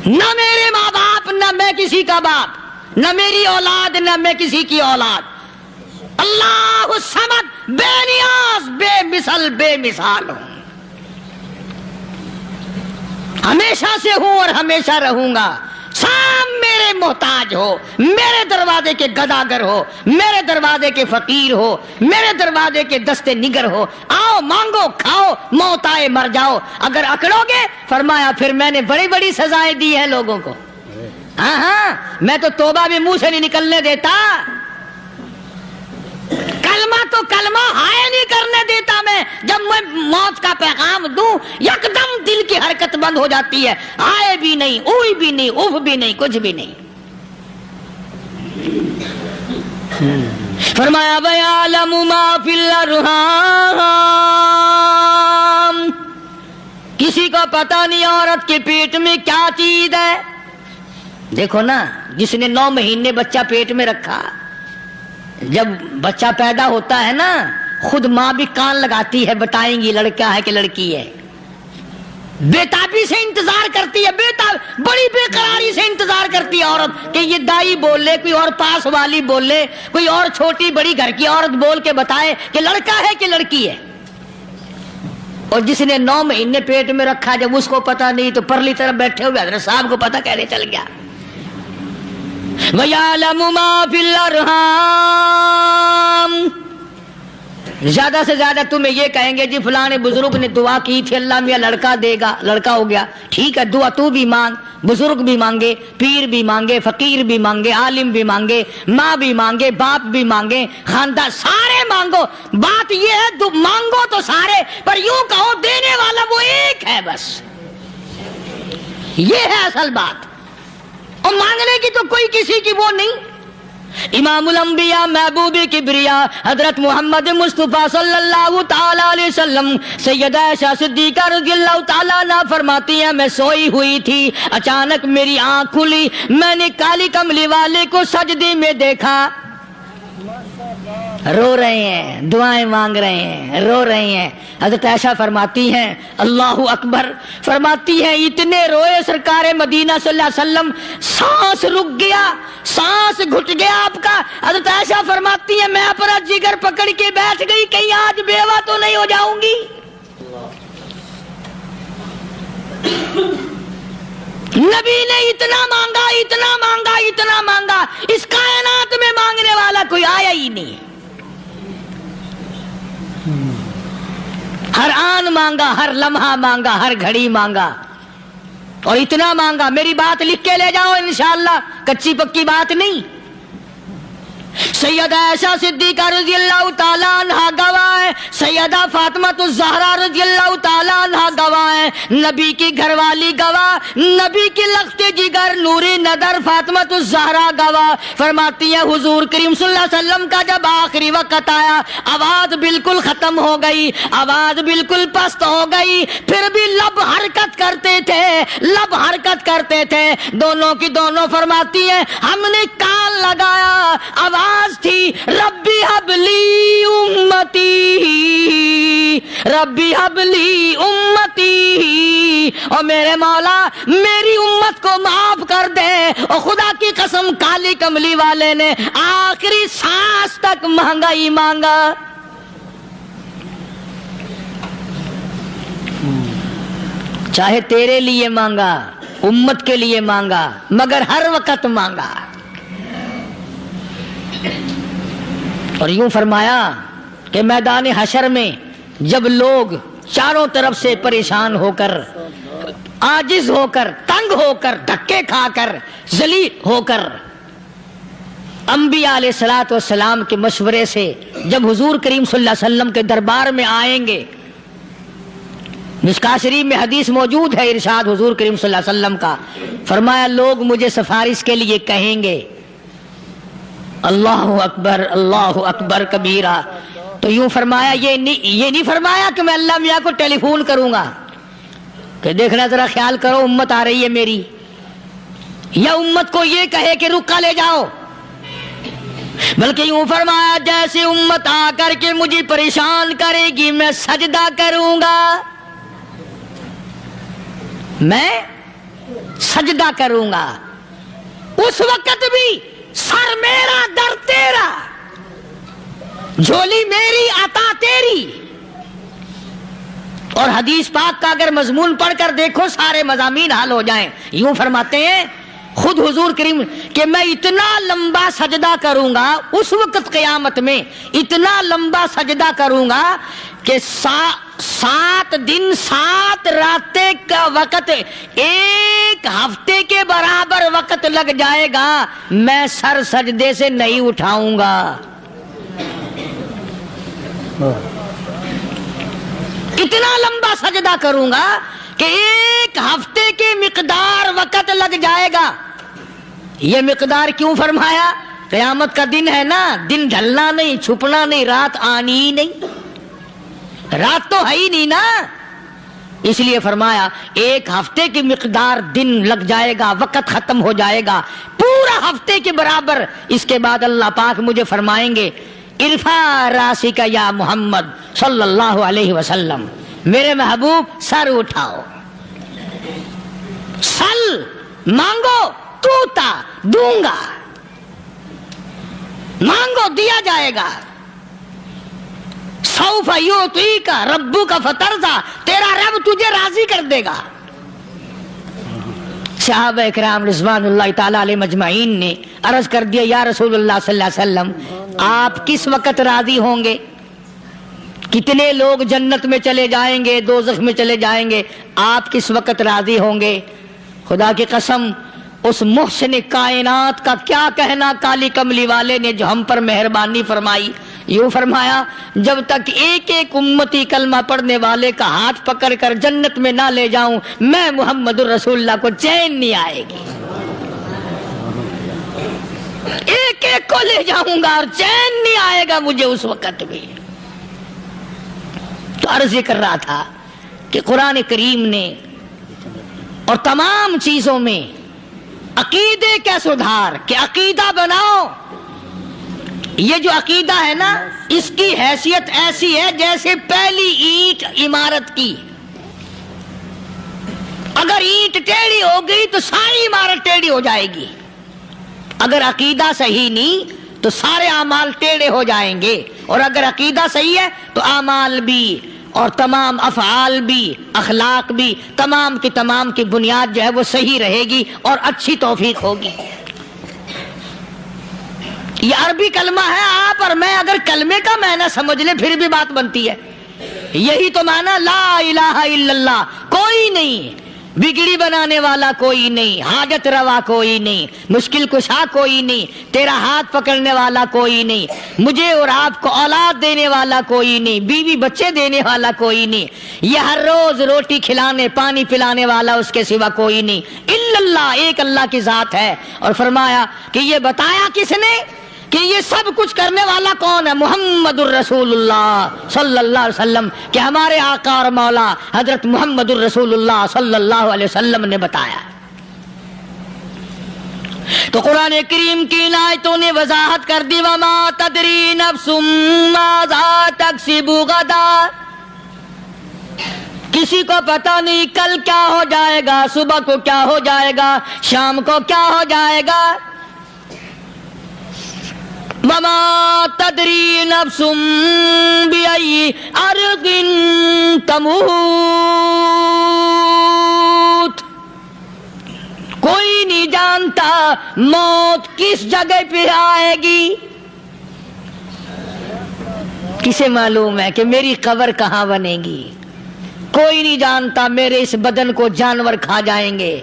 نہ میرے ماں باپ، نہ میں کسی کا باپ، نہ میری اولاد، نہ میں کسی کی اولاد۔ اللہ الصمد، بے نیاز، بے مثل، بے مثال ہوں، ہمیشہ سے ہوں اور ہمیشہ رہوں گا۔ سام میرے محتاج ہو، میرے دروازے کے گداگر ہو، میرے دروازے کے فقیر ہو، میرے دروازے کے دستے نگر ہو، آؤ مانگو کھاؤ، موت آئے مر جاؤ۔ اگر اکڑو گے، فرمایا پھر میں نے بڑی بڑی سزائیں دی ہیں لوگوں کو۔ ہاں میں تو توبہ بھی منہ سے نہیں نکلنے دیتا، کلمہ تو کلمہ ہائے نہیں کرنے دیتا میں۔ جب میں موت کا پیغام دوں یکدم دل کی حرکت بند ہو جاتی ہے، آئے بھی نہیں، اوئی بھی نہیں، اف بھی نہیں، کچھ بھی نہیں۔ فرمایا وَيَعْلَمُ مَا فِي الْأَرْحَامِ، کسی کو پتہ نہیں عورت کے پیٹ میں کیا چیز ہے۔ دیکھو نا، جس نے 9 مہینے بچہ پیٹ میں رکھا، جب بچہ پیدا ہوتا ہے نا، خود ماں بھی کان لگاتی ہے، بتائیں گی لڑکا ہے کہ لڑکی ہے۔ بےتابی سے انتظار کرتی ہے، بڑی بے قراری سے انتظار کرتی ہے عورت کہ یہ دائی بول لے، کوئی اور پاس والی بول لے، کوئی اور چھوٹی بڑی گھر کی عورت بول کے بتائے کہ لڑکا ہے کہ لڑکی ہے۔ اور جس نے 9 مہینے پیٹ میں رکھا، جب اس کو پتا نہیں تو پرلی طرف بیٹھے ہوئے حضرت صاحب کو پتا کیسے چل گیا؟ وَيَعْلَمُ مَا فِي الْأَرْحَامِ، زیادہ سے زیادہ تمہیں یہ کہیں گے جی فلاں بزرگ نے دعا کی تھی، اللہ میاں لڑکا دے گا، لڑکا ہو گیا، ٹھیک ہے، دعا تو بھی مانگ، بزرگ بھی مانگے، پیر بھی مانگے، فقیر بھی مانگے، عالم بھی مانگے، ماں بھی مانگے، باپ بھی مانگے، خاندان سارے مانگو۔ بات یہ ہے مانگو تو سارے، پر یوں کہو دینے والا وہ ایک ہے بس، یہ ہے اصل بات۔ اور مانگنے کی تو کوئی کسی کی وہ نہیں۔ امام الانبیاء محبوب کبریا حضرت محمد مصطفیٰ صلی اللہ تعالی علیہ وسلم سیدہ عائشہ صدیقہ رضی اللہ تعالیٰ عنہ فرماتی ہیں، میں سوئی ہوئی تھی، اچانک میری آنکھ کھلی، میں نے کالی کملی والے کو سجدے میں دیکھا۔ رو رہے ہیں، دعائیں مانگ رہے ہیں، رو رہے ہیں. حضرت عائشہ فرماتی ہیں اللہ اکبر، فرماتی ہیں اتنے روئے سرکار مدینہ صلی اللہ علیہ وسلم، سانس رک گیا، سانس گھٹ گیا آپ کا. حضرت عائشہ فرماتی ہیں میں اپنا جگر پکڑ کے بیٹھ گئی، کہیں آج بیوہ تو نہیں ہو جاؤں گی. نبی نے اتنا مانگا، اتنا مانگا، اتنا مانگا، اس کائنات میں مانگنے والا کوئی آیا ہی نہیں. ہر آن مانگا، ہر لمحہ مانگا، ہر گھڑی مانگا، اور اتنا مانگا. میری بات لکھ کے لے جاؤ انشاءاللہ، کچی پکی بات نہیں. سیدہ عائشہ صدیقہ رضی اللہ تعالیٰ عنہ گواہ ہے، سیدہ فاطمہ الزہرا رضی اللہ تعالیٰ عنہ گواہ ہے، نبی کی گھر والی گواہ، نبی کی لخت جگر نوری نظر فاطمہ الزہرا گواہ. فرماتی ہے حضور کریم صلی اللہ علیہ وسلم کا جب آخری وقت آیا، آواز بالکل ختم ہو گئی، آواز بالکل پست ہو گئی، پھر بھی لب حرکت کرتے تھے، لب حرکت کرتے تھے، دونوں کی دونوں. فرماتی ہیں ہم نے کان لگایا، آواز تھی ربی حبلی امتی، ربی حبلی امتی، اور میرے مولا میری امت کو معاف کر دے. اور خدا کی قسم کالی کملی والے نے آخری سانس تک مانگا ہی مانگا. چاہے تیرے لیے مانگا، امت کے لیے مانگا، مگر ہر وقت مانگا. اور یوں فرمایا کہ میدان حشر میں جب لوگ چاروں طرف سے پریشان ہو کر، عاجز ہو کر، تنگ ہو کر، دھکے کھا کر، ذلیل ہو کر، انبیاء علیہ الصلوۃ والسلام کے مشورے سے جب حضور کریم صلی اللہ علیہ وسلم کے دربار میں آئیں گے، مشکاۃ شریف میں حدیث موجود ہے، ارشاد حضور کریم صلی اللہ علیہ وسلم کا، فرمایا لوگ مجھے سفارش کے لیے کہیں گے اللہ اکبر کبیرہ. تو یوں فرمایا، یہ نہیں فرمایا کہ میں اللہ میاں کو ٹیلی فون کروں گا کہ دیکھنا ذرا خیال کرو امت آ رہی ہے میری، یا امت کو یہ کہے کہ رکا لے جاؤ، بلکہ یوں فرمایا جیسے امت آ کر کے مجھے پریشان کرے گی میں سجدہ کروں گا، میں سجدہ کروں گا. اس وقت بھی سر میرا در تیرا، جھولی میری عطا تیری. اور حدیث پاک کا اگر مضمون پڑھ کر دیکھو سارے مضامین حل ہو جائیں. یوں فرماتے ہیں خود حضور کریم کہ میں اتنا لمبا سجدہ کروں گا اس وقت قیامت میں، اتنا لمبا سجدہ کروں گا کہ 7 دن 7 راتیں کا وقت 1 ہفتے کے برابر وقت لگ جائے گا، میں سر سجدے سے نہیں اٹھاؤں گا. اتنا لمبا سجدہ کروں گا کہ 1 ہفتے کے مقدار وقت لگ جائے گا. یہ مقدار کیوں فرمایا؟ قیامت کا دن ہے نا، دن ڈھلنا نہیں، چھپنا نہیں، رات آنی ہی نہیں، رات تو ہے ہی نہیں نا، اس لیے فرمایا 1 ہفتے کی مقدار دن لگ جائے گا، وقت ختم ہو جائے گا پورا ہفتے کے برابر. اس کے بعد اللہ پاک مجھے فرمائیں گے ارفع راسک یا محمد صلی اللہ علیہ وسلم، میرے محبوب سر اٹھاؤ، سل مانگو توتا دوں گا، مانگو دیا جائے گا. سوف یعطیک ربک فترضی، تیرا رب تجھے راضی کر دے گا. صحابہ اکرام رضوان اللہ تعالی علیہ مجمعین نے عرض کر دیا یا رسول اللہ صلی اللہ علیہ وسلم آپ کس وقت راضی ہوں گے؟ کتنے لوگ جنت میں چلے جائیں گے، دوزخ میں چلے جائیں گے، آپ کس وقت راضی ہوں گے؟ خدا کی قسم اس محسن کائنات کا کیا کہنا کالی کملی والے نے جو ہم پر مہربانی فرمائی. یوں فرمایا جب تک ایک ایک امتی کلمہ پڑھنے والے کا ہاتھ پکڑ کر جنت میں نہ لے جاؤں میں محمد الرسول اللہ کو چین نہیں آئے گی. ایک ایک کو لے جاؤں گا اور چین نہیں آئے گا مجھے اس وقت بھی. تو عرض یہ کر رہا تھا کہ قرآن کریم نے اور تمام چیزوں میں عقیدے کا سدھار کہ عقیدہ بناؤ یہ جو عقیدہ ہے نا، اس کی حیثیت ایسی ہے جیسے پہلی اینٹ عمارت کی، اگر اینٹ ٹیڑھی ہو گئی تو ساری عمارت ٹیڑھی ہو جائے گی، اگر عقیدہ صحیح نہیں تو سارے اعمال ٹیڑھے ہو جائیں گے، اور اگر عقیدہ صحیح ہے تو اعمال بھی اور تمام افعال بھی اخلاق بھی تمام کی بنیاد جو ہے وہ صحیح رہے گی اور اچھی توفیق ہوگی۔ یہ عربی کلمہ ہے، آپ اور میں اگر کلمے کا معنی سمجھ لیں پھر بھی بات بنتی ہے۔ یہی تو معنی لا الہ الا اللہ، کوئی نہیں بگڑی بنانے والا، کوئی نہیں حاجت روا، کوئی نہیں مشکل کشا، کوئی نہیں تیرا ہاتھ پکڑنے والا، کوئی نہیں مجھے اور آپ کو اولاد دینے والا، کوئی نہیں بیوی بچے دینے والا، کوئی نہیں یہ ہر روز روٹی کھلانے پانی پلانے والا، اس کے سوا کوئی نہیں الا اللہ، ایک اللہ کی ذات ہے۔ اور فرمایا کہ یہ بتایا کس نے کہ یہ سب کچھ کرنے والا کون ہے؟ محمد الرسول اللہ صلی اللہ علیہ وسلم، کہ ہمارے آقا اور مولا حضرت محمد الرسول اللہ صلی اللہ علیہ وسلم نے بتایا۔ تو قرآن کریم کی ان آیتوں نے وضاحت کر دی، وما تدری نفس ماذا تکسب غدا، کسی کو پتہ نہیں کل کیا ہو جائے گا، صبح کو کیا ہو جائے گا، شام کو کیا ہو جائے گا۔ وما تدری نفس بأي أرض تموت، کوئی نہیں جانتا موت کس جگہ پہ آئے گی۔ کسے معلوم ہے کہ میری قبر کہاں بنے گی؟ کوئی نہیں جانتا میرے اس بدن کو جانور کھا جائیں گے۔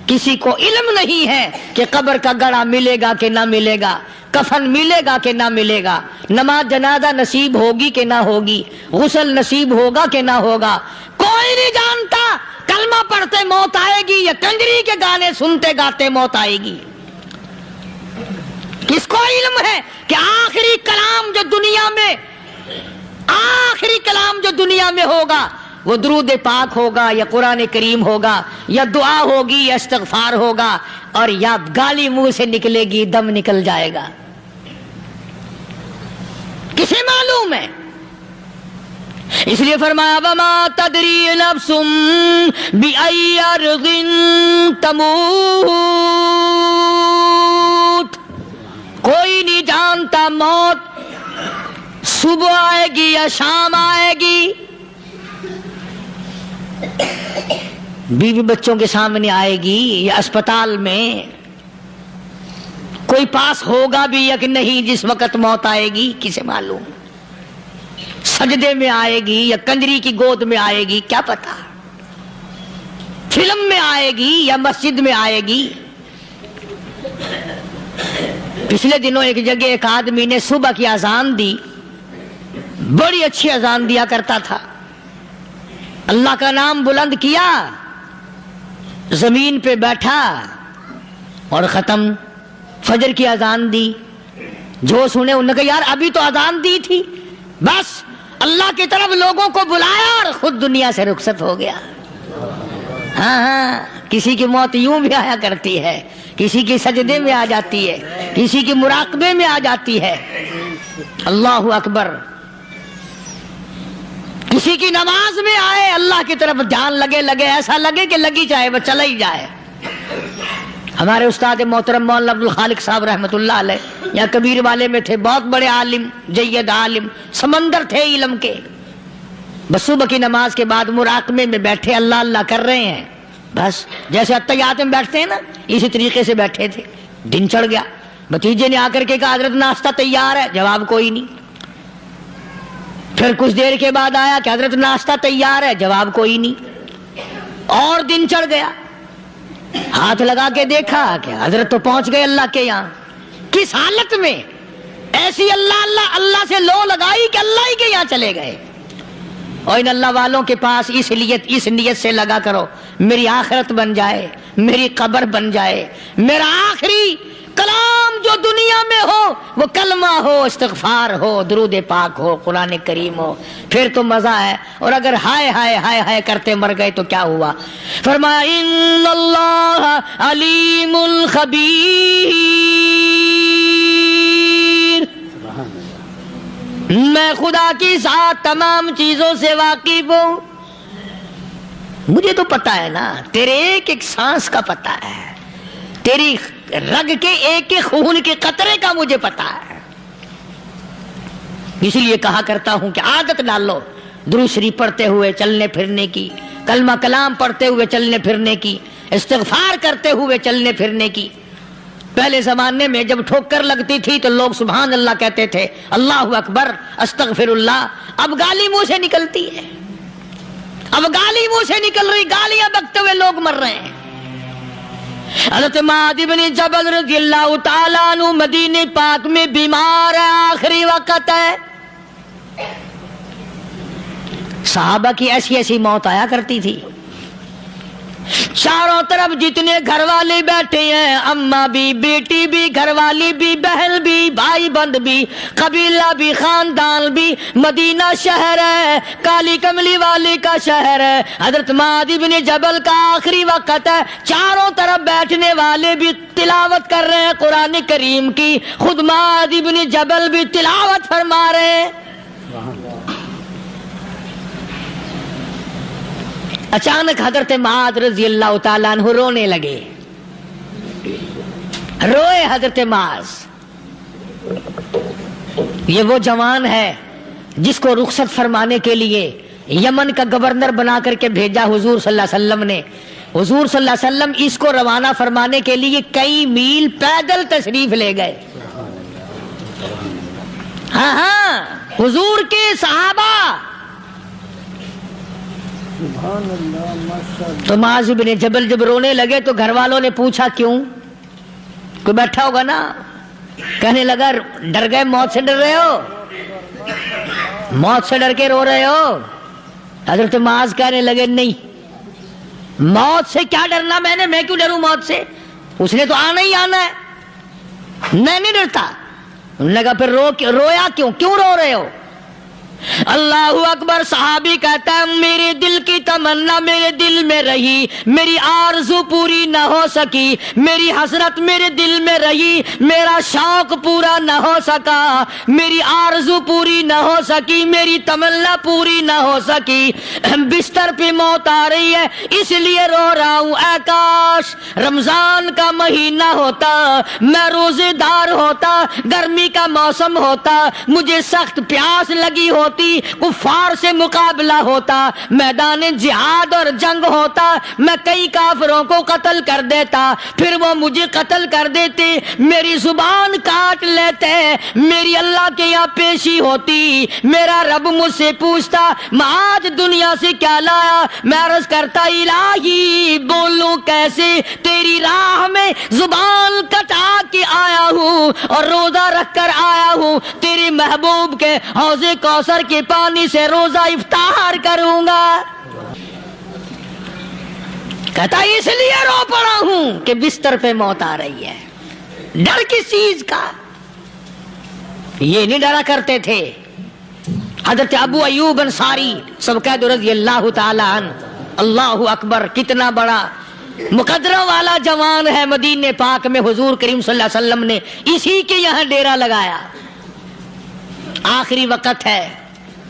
کسی کو علم نہیں ہے کہ قبر کا گڑھا ملے گا کہ نہ ملے گا، کفن ملے گا کہ نہ ملے گا، نماز جنازہ نصیب ہوگی کہ نہ ہوگی، غسل نصیب ہوگا کہ نہ ہوگا، کوئی نہیں جانتا۔ کلمہ پڑھتے موت آئے گی یا کنجری کے گانے سنتے گاتے موت آئے گی؟ کس کو علم ہے کہ آخری کلام جو دنیا میں ہوگا وہ درود پاک ہوگا یا قرآن کریم ہوگا یا دعا ہوگی یا استغفار ہوگا، اور یا گالی منہ سے نکلے گی، دم نکل جائے گا؟ کسے معلوم ہے؟ اس لیے فرمایا وما تدری نفس بأي أرض تموت، کوئی نہیں جانتا موت صبح آئے گی یا شام آئے گی، بیوی بچوں کے سامنے آئے گی یا اسپتال میں، کوئی پاس ہوگا بھی یا کہ نہیں جس وقت موت آئے گی؟ کسے معلوم؟ سجدے میں آئے گی یا کنجری کی گود میں آئے گی، کیا پتا؟ فلم میں آئے گی یا مسجد میں آئے گی؟ پچھلے دنوں ایک جگہ ایک آدمی نے صبح کی اذان دی، بڑی اچھی اذان دیا کرتا تھا، اللہ کا نام بلند کیا، زمین پہ بیٹھا اور ختم۔ فجر کی اذان دی، جو سنے انہوں نے کہا یار ابھی تو اذان دی تھی، بس اللہ کی طرف لوگوں کو بلایا اور خود دنیا سے رخصت ہو گیا۔ ہاں کسی کی موت یوں بھی آیا کرتی ہے، کسی کی سجدے میں آ جاتی ہے، کسی کی مراقبے میں آ جاتی ہے۔ اللہ اکبر۔ کسی کی نماز میں آئے، اللہ کی طرف دھیان لگے ایسا لگے کہ لگی جائے وہ چلا ہی جائے۔ ہمارے استاد محترم مولانا عبد الخالق صاحب رحمۃ اللہ علیہ یہاں کبیر والے میں تھے، بہت بڑے عالم، جید عالم، سمندر تھے علم کے۔ بس صبح کی نماز کے بعد مراقبے میں بیٹھے، اللہ اللہ کر رہے ہیں، بس جیسے اتحیات میں بیٹھتے ہیں نا اسی طریقے سے بیٹھے تھے۔ دن چڑھ گیا، بھتیجے نے آ کر کے کہا حضرت ناشتہ تیار ہے، جواب کوئی نہیں۔ پھر کچھ دیر کے بعد آیا کہ حضرت ناشتہ تیار ہے، جواب کوئی نہیں۔ اور دن چڑھ گیا، ہاتھ لگا کے دیکھا کہ حضرت تو پہنچ گئے اللہ کے یہاں۔ کس حالت میں؟ ایسی اللہ اللہ اللہ سے لو لگائی کہ اللہ ہی کے یہاں چلے گئے۔ اور ان اللہ والوں کے پاس اس نیت سے لگا کرو میری آخرت بن جائے، میری قبر بن جائے، میرا آخری کلام جو دنیا میں ہو وہ کلمہ ہو، استغفار ہو، درود پاک ہو، قرآن کریم ہو، پھر تو مزہ ہے۔ اور اگر ہائے ہائے ہائے ہائے کرتے مر گئے تو کیا ہوا؟ فرمایا ان اللہ علیم خبیر، میں خدا کی ذات تمام چیزوں سے واقف ہوں. مجھے تو پتا ہے نا، تیرے ایک ایک سانس کا پتا ہے، تیری رگ کے ایک ایک خون کے قطرے کا مجھے پتا ہے. اسی لیے کہا کرتا ہوں کہ عادت ڈال لو درود شریف پڑھتے ہوئے چلنے پھرنے کی، کلمہ کلام پڑھتے ہوئے چلنے پھرنے کی، استغفار کرتے ہوئے چلنے پھرنے کی. پہلے زمانے میں جب ٹھوکر لگتی تھی تو لوگ سبحان اللہ کہتے تھے، اللہ اکبر، استغفر اللہ. اب گالی منہ سے نکلتی ہے، اب گالی منہ سے نکل رہی، گالیاں بکتے ہوئے لوگ مر رہے ہیں. حضرت معاذ بن جبل رضی اللہ تعالیٰ عنہ مدینہ پاک میں بیمار ہے، آخری وقت ہے. صحابہ کی ایسی ایسی موت آیا کرتی تھی. چاروں طرف جتنے گھر والے بیٹھے ہیں، اماں بھی، بیٹی بھی، گھر والی بھی، بہن بھی، بھائی بند بھی، قبیلہ بھی، خاندان بھی. مدینہ شہر ہے، کالی کملی والے کا شہر ہے. حضرت معاذ بن جبل کا آخری وقت ہے. چاروں طرف بیٹھنے والے بھی تلاوت کر رہے ہیں قرآن کریم کی، خود معاذ بن جبل بھی تلاوت فرما رہے ہیں. اچانک حضرت معاذ رضی اللہ تعالیٰ عنہ رونے لگے. روئے حضرت معاذ. یہ وہ جوان ہے جس کو رخصت فرمانے کے لیے یمن کا گورنر بنا کر کے بھیجا حضور صلی اللہ علیہ وسلم نے. حضور صلی اللہ علیہ وسلم اس کو روانہ فرمانے کے لیے کئی میل پیدل تشریف لے گئے. ہاں حضور کے صحابہ. تو معاذ بن جبل جب رونے لگے تو گھر والوں نے پوچھا کیوں؟ کوئی بیٹھا ہوگا نا. کہنے لگا ڈر گئے، موت سے ڈر رہے ہو، موت سے ڈر کے رو رہے ہو. حضرت معاذ کہنے لگے نہیں، موت سے کیا ڈرنا، میں کیوں ڈروں موت سے، اس نے تو آنا ہی آنا ہے، میں نہیں ڈرتا. انہوں نے کہا پھر رویا کیوں رو رہے ہو؟ اللہ اکبر. صحابی کہتا ہے میرے دل کی تمنا میرے دل میں رہی، میری آرزو پوری نہ ہو سکی، میری حسرت میرے دل میں رہی، میرا شوق پورا نہ ہو سکا، میری آرزو پوری نہ ہو سکی، میری تمنا پوری نہ ہو سکی. بستر پہ موت آ رہی ہے اس لیے رو رہا ہوں. اے کاش رمضان کا مہینہ ہوتا، میں روزے دار ہوتا، گرمی کا موسم ہوتا، مجھے سخت پیاس لگی ہوتی، کفار سے مقابلہ ہوتا، میدان جہاد اور جنگ ہوتا، میں کئی کافروں کو قتل کر دیتا، پھر وہ مجھے قتل کر دیتے، میری زبان کاٹ لیتے، میری اللہ کے یہاں پیشی ہوتی، میرا رب مجھ سے پوچھتا معاذ دنیا سے کیا لایا. میں عرض کرتا الہی بولوں کیسے، تیری راہ میں زبان کٹا کے آیا ہوں اور روزہ رکھ کر آیا ہوں، تیرے محبوب کے حوض کوثر کے پانی سے روزہ افطار کروں گا. کہتا اس لیے رو پڑا ہوں کہ بستر پہ موت آ رہی ہے. ڈر کس چیز کا؟ یہ نہیں ڈرا کرتے تھے. حضرت ابو ایوب انصاری سب قید رضی اللہ تعالی عنہ. اللہ اکبر، کتنا بڑا مقدرہ والا جوان ہے. مدینہ پاک میں حضور کریم صلی اللہ علیہ وسلم نے اسی کے یہاں ڈیرا لگایا. آخری وقت ہے،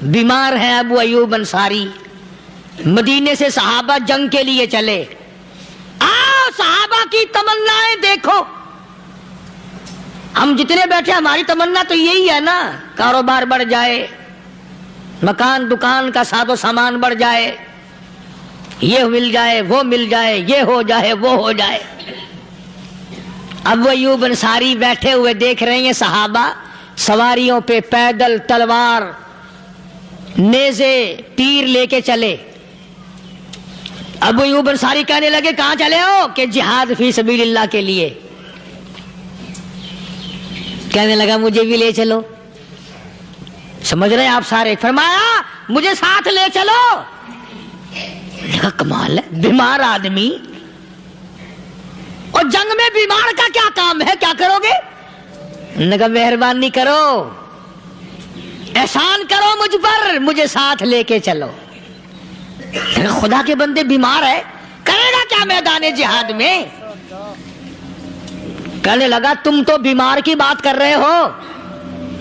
بیمار ہیں ابو ایوب انصاری. مدینے سے صحابہ جنگ کے لیے چلے. صحابہ کی تمنائیں دیکھو. ہم جتنے بیٹھے ہماری تمنا تو یہی ہے نا، کاروبار بڑھ جائے، مکان دکان کا ساز و سامان بڑھ جائے، یہ مل جائے، وہ مل جائے، یہ ہو جائے، وہ ہو جائے. ابو ایوب انصاری بیٹھے ہوئے دیکھ رہے ہیں صحابہ سواریوں پہ پیدل، تلوار، نیزے، تیر لے کے چلے. ابو ایوب انصاری کہنے لگے کہاں چلے ہو؟ کہ جہاد فی سبیل اللہ کے لیے. کہنے لگا مجھے بھی لے چلو. سمجھ رہے ہیں آپ سارے؟ فرمایا مجھے ساتھ لے چلو. کہا کمال ہے، بیمار آدمی اور جنگ میں بیمار کا کیا کام ہے، کیا کرو گے؟ نے کہا مہربانی کرو، احسان کرو مجھ پر، مجھے ساتھ لے کے چلو. خدا کے بندے بیمار ہے، کرے گا کیا میدان جہاد میں؟ کہنے لگا تم تو بیمار کی بات کر رہے ہو،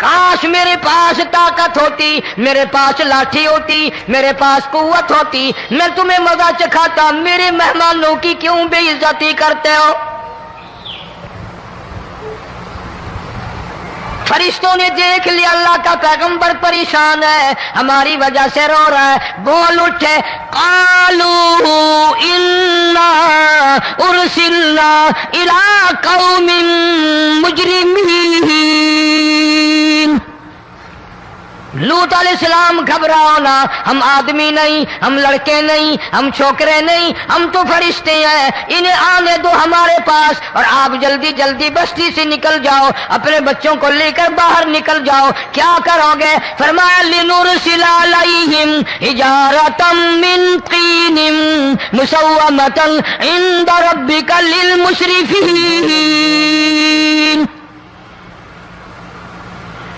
کاش میرے پاس طاقت ہوتی، میرے پاس لاٹھی ہوتی، میرے پاس قوت ہوتی، میں تمہیں مزہ چکھاتا، میرے مہمانوں کی کیوں بے عزتی کرتے ہو؟ فرشتوں نے دیکھ لیا اللہ کا پیغمبر پریشان ہے، ہماری وجہ سے رو رہا ہے، بول اٹھے، قالوا انا ارسلنا الى قوم مجرمین۔ لوط علیہ السلام گھبراؤ نہ، ہم آدمی نہیں، ہم لڑکے نہیں، ہم چھوکرے نہیں، ہم تو فرشتے ہیں، انہیں آنے دو ہمارے پاس، اور آپ جلدی جلدی بستی سے نکل جاؤ، اپنے بچوں کو لے کر باہر نکل جاؤ۔ کیا کرو گے؟ فرمایا لنرسل علیہم حجارۃ من طین مسومۃ عند ربک للمسرفین۔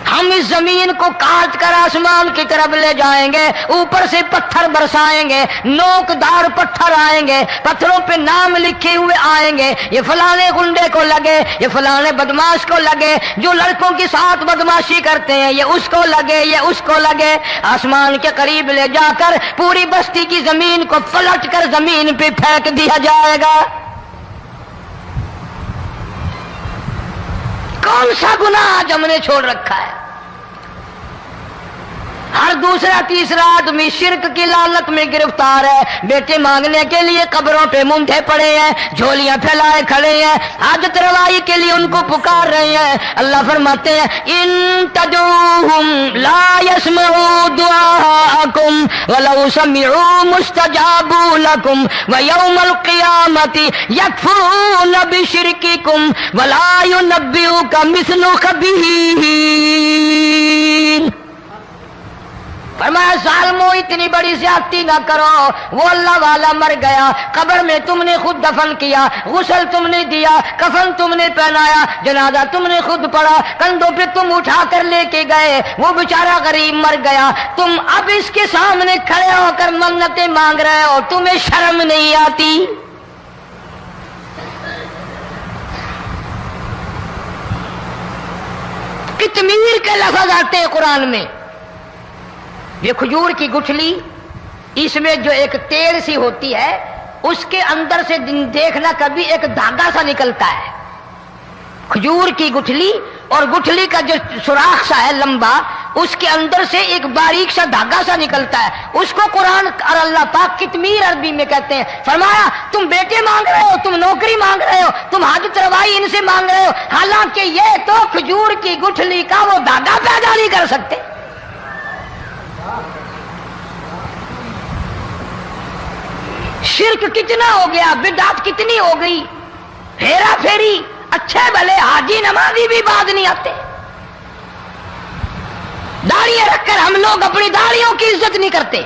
ہم اس زمین کو کاٹ کر آسمان کی طرف لے جائیں گے، اوپر سے پتھر برسائیں گے، نوکدار پتھر آئیں گے، پتھروں پہ نام لکھے ہوئے آئیں گے، یہ فلانے گنڈے کو لگے، یہ فلانے بدماش کو لگے، جو لڑکوں کے ساتھ بدماشی کرتے ہیں یہ اس کو لگے، یہ اس کو لگے۔ آسمان کے قریب لے جا کر پوری بستی کی زمین کو پلٹ کر زمین پہ پھینک دیا جائے گا۔ کون سا گناہ آج ہم نے چھوڑ رکھا ہے؟ ہر دوسرا تیسرا آدمی شرک کی لعنت میں گرفتار ہے، بیٹے مانگنے کے لیے قبروں پہ منڈے پڑے ہیں، جھولیاں پھیلائے کھڑے ہیں، حاجت روائی کے لیے ان کو پکار رہے ہیں۔ اللہ فرماتے ہیں ان تدعوہم لا يسمعوا دعاءکم ولو سمعوا مستجابوا لکم ویوم القیامت یکفرون بشرککم ولا ینبئک مثل خبیر۔ فرمایا ظالمو اتنی بڑی زیادتی نہ کرو، وہ اللہ والا مر گیا، قبر میں تم نے خود دفن کیا، غسل تم نے دیا، کفن تم نے پہنایا، جنازہ تم نے خود پڑھا، کندھوں پہ تم اٹھا کر لے کے گئے، وہ بیچارہ غریب مر گیا، تم اب اس کے سامنے کھڑے ہو کر منتیں مانگ رہے ہو، تمہیں شرم نہیں آتی؟ کتمیر کے لفظ آتے ہیں قرآن میں۔ یہ کھجور کی گٹھلی، اس میں جو ایک تیل سی ہوتی ہے، اس کے اندر سے دیکھنا کبھی ایک دھاگا سا نکلتا ہے، کھجور کی گٹھلی، اور گٹھلی کا جو سوراخ سا ہے لمبا، اس کے اندر سے ایک باریک سا دھاگا سا نکلتا ہے، اس کو قرآن اور اللہ پاک کتمیر عربی میں کہتے ہیں۔ فرمایا تم بیٹے مانگ رہے ہو، تم نوکری مانگ رہے ہو، تم حاجت روائی ان سے مانگ رہے ہو، حالانکہ یہ تو کھجور کی گٹھلی کا وہ دھاگا پیدا نہیں کر سکتے۔ شرک کتنا ہو گیا، بدعت کتنی ہو گئی، ہیرا پھیری، اچھے بھلے حاجی نمازی بھی بعد نہیں آتے، داڑیاں رکھ کر ہم لوگ اپنی داڑیوں کی عزت نہیں کرتے۔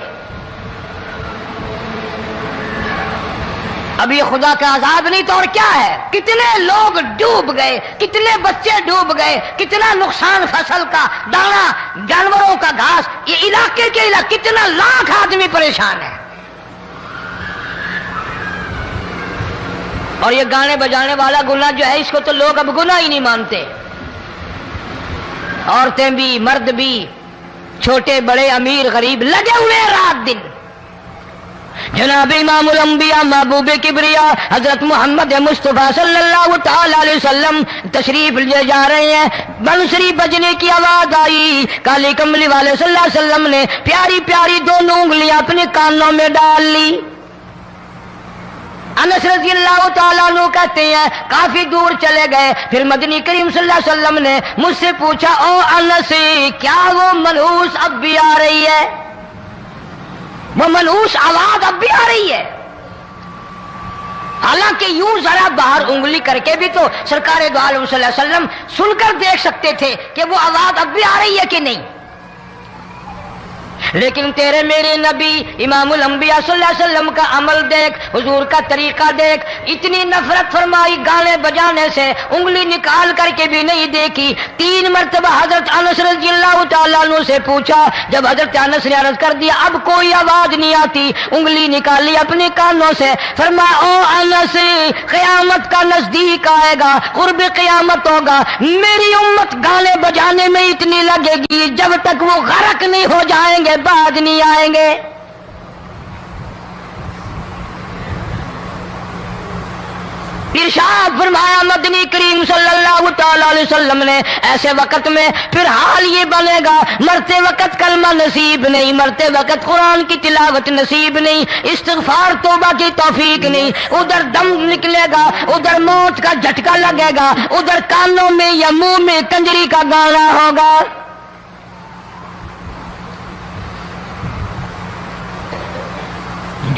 اب یہ خدا کا عذاب نہیں تو اور کیا ہے؟ کتنے لوگ ڈوب گئے، کتنے بچے ڈوب گئے، کتنا نقصان فصل کا، دانا، جانوروں کا گھاس، یہ علاقے کے علاقے کتنا لاکھ آدمی پریشان ہے۔ اور یہ گانے بجانے والا گناہ جو ہے، اس کو تو لوگ اب گناہ ہی نہیں مانتے، عورتیں بھی مرد بھی، چھوٹے بڑے امیر غریب لگے ہوئے رات دن۔ جناب امام الانبیاء محبوب کبریا حضرت محمد مصطفیٰ صلی اللہ تعالی علیہ وسلم تشریف لے جا رہے ہیں، بنسری بجنے کی آواز آئی، کالی کملی والے صلی اللہ علیہ وسلم نے پیاری پیاری دونوں انگلیاں اپنے کانوں میں ڈال لی۔ انس رضی اللہ تعالیٰ عنہ کہتے ہیں کافی دور چلے گئے، پھر مدنی کریم صلی اللہ علیہ وسلم نے مجھ سے پوچھا او انس کیا وہ منحوس اب بھی آ رہی ہے؟ وہ منحوس آواز اب بھی آ رہی ہے؟ حالانکہ یوں ذرا باہر انگلی کر کے بھی تو سرکار دو عالم صلی اللہ علیہ وسلم سن کر دیکھ سکتے تھے کہ وہ آواز اب بھی آ رہی ہے کہ نہیں۔ لیکن تیرے میرے نبی امام الانبیاء صلی اللہ علیہ وسلم کا عمل دیکھ، حضور کا طریقہ دیکھ، اتنی نفرت فرمائی گانے بجانے سے، انگلی نکال کر کے بھی نہیں دیکھی۔ 3 مرتبہ حضرت انس رضی اللہ تعالیٰ عنہ سے پوچھا، جب حضرت انس نے عرض کر دیا اب کوئی آواز نہیں آتی، انگلی نکالی اپنے کانوں سے، فرمایا او انس، قیامت کا نزدیک آئے گا، قرب قیامت ہوگا، میری امت گانے بجانے میں اتنی لگے گی جب تک وہ غرق نہیں ہو جائیں گے بعد نہیں آئیں گے۔ ارشاد فرمایا مدنی کریم صلی اللہ تعالی علیہ وسلم نے، ایسے وقت میں پھر حال یہ بنے گا، مرتے وقت کلمہ نصیب نہیں، مرتے وقت قرآن کی تلاوت نصیب نہیں، استغفار توبہ کی توفیق نہیں، ادھر دم نکلے گا، ادھر موت کا جھٹکا لگے گا، ادھر کانوں میں یا منہ میں کنجری کا گانا ہوگا۔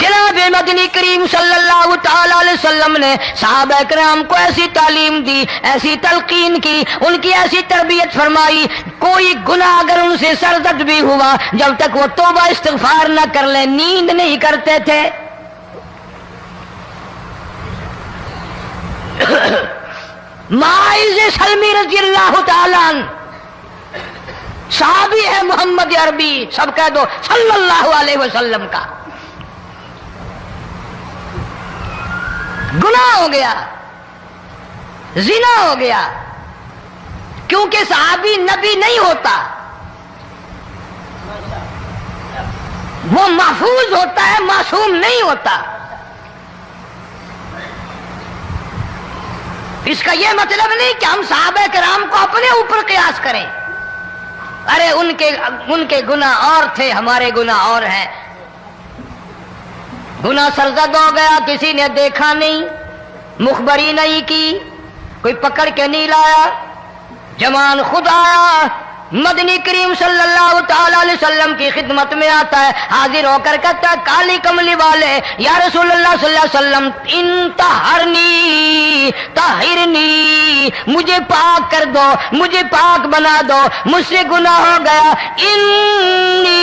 جناب مدنی کریم صلی اللہ تعالی علیہ وسلم نے صحابہ کرام کو ایسی تعلیم دی، ایسی تلقین کی، ان کی ایسی تربیت فرمائی، کوئی گناہ اگر ان سے سرزد بھی ہوا جب تک وہ توبہ استغفار نہ کر لیں نیند نہیں کرتے تھے۔ معاذ سلمی رضی اللہ تعالیٰ عنہ صحابی ہے محمد عربی، سب کہہ دو صلی اللہ علیہ وسلم کا، گناہ ہو گیا، زنا ہو گیا، کیونکہ صحابی نبی نہیں ہوتا، وہ محفوظ ہوتا ہے، معصوم نہیں ہوتا۔ اس کا یہ مطلب نہیں کہ ہم صحابہ کرام کو اپنے اوپر قیاس کریں، ارے ان کے گناہ اور تھے، ہمارے گناہ اور ہیں۔ گناہ سرزد ہو گیا، کسی نے دیکھا نہیں، مخبری نہیں کی، کوئی پکڑ کے نہیں لایا، جمان خود آیا، مدنی کریم صلی اللہ تعالی علیہ وسلم کی خدمت میں آتا ہے، حاضر ہو کر کہتا ہے کالی کملی والے یا رسول اللہ صلی اللہ علیہ وسلم انطہرنی طہرنی، مجھے پاک کر دو، مجھے پاک بنا دو، مجھ سے گناہ ہو گیا، انی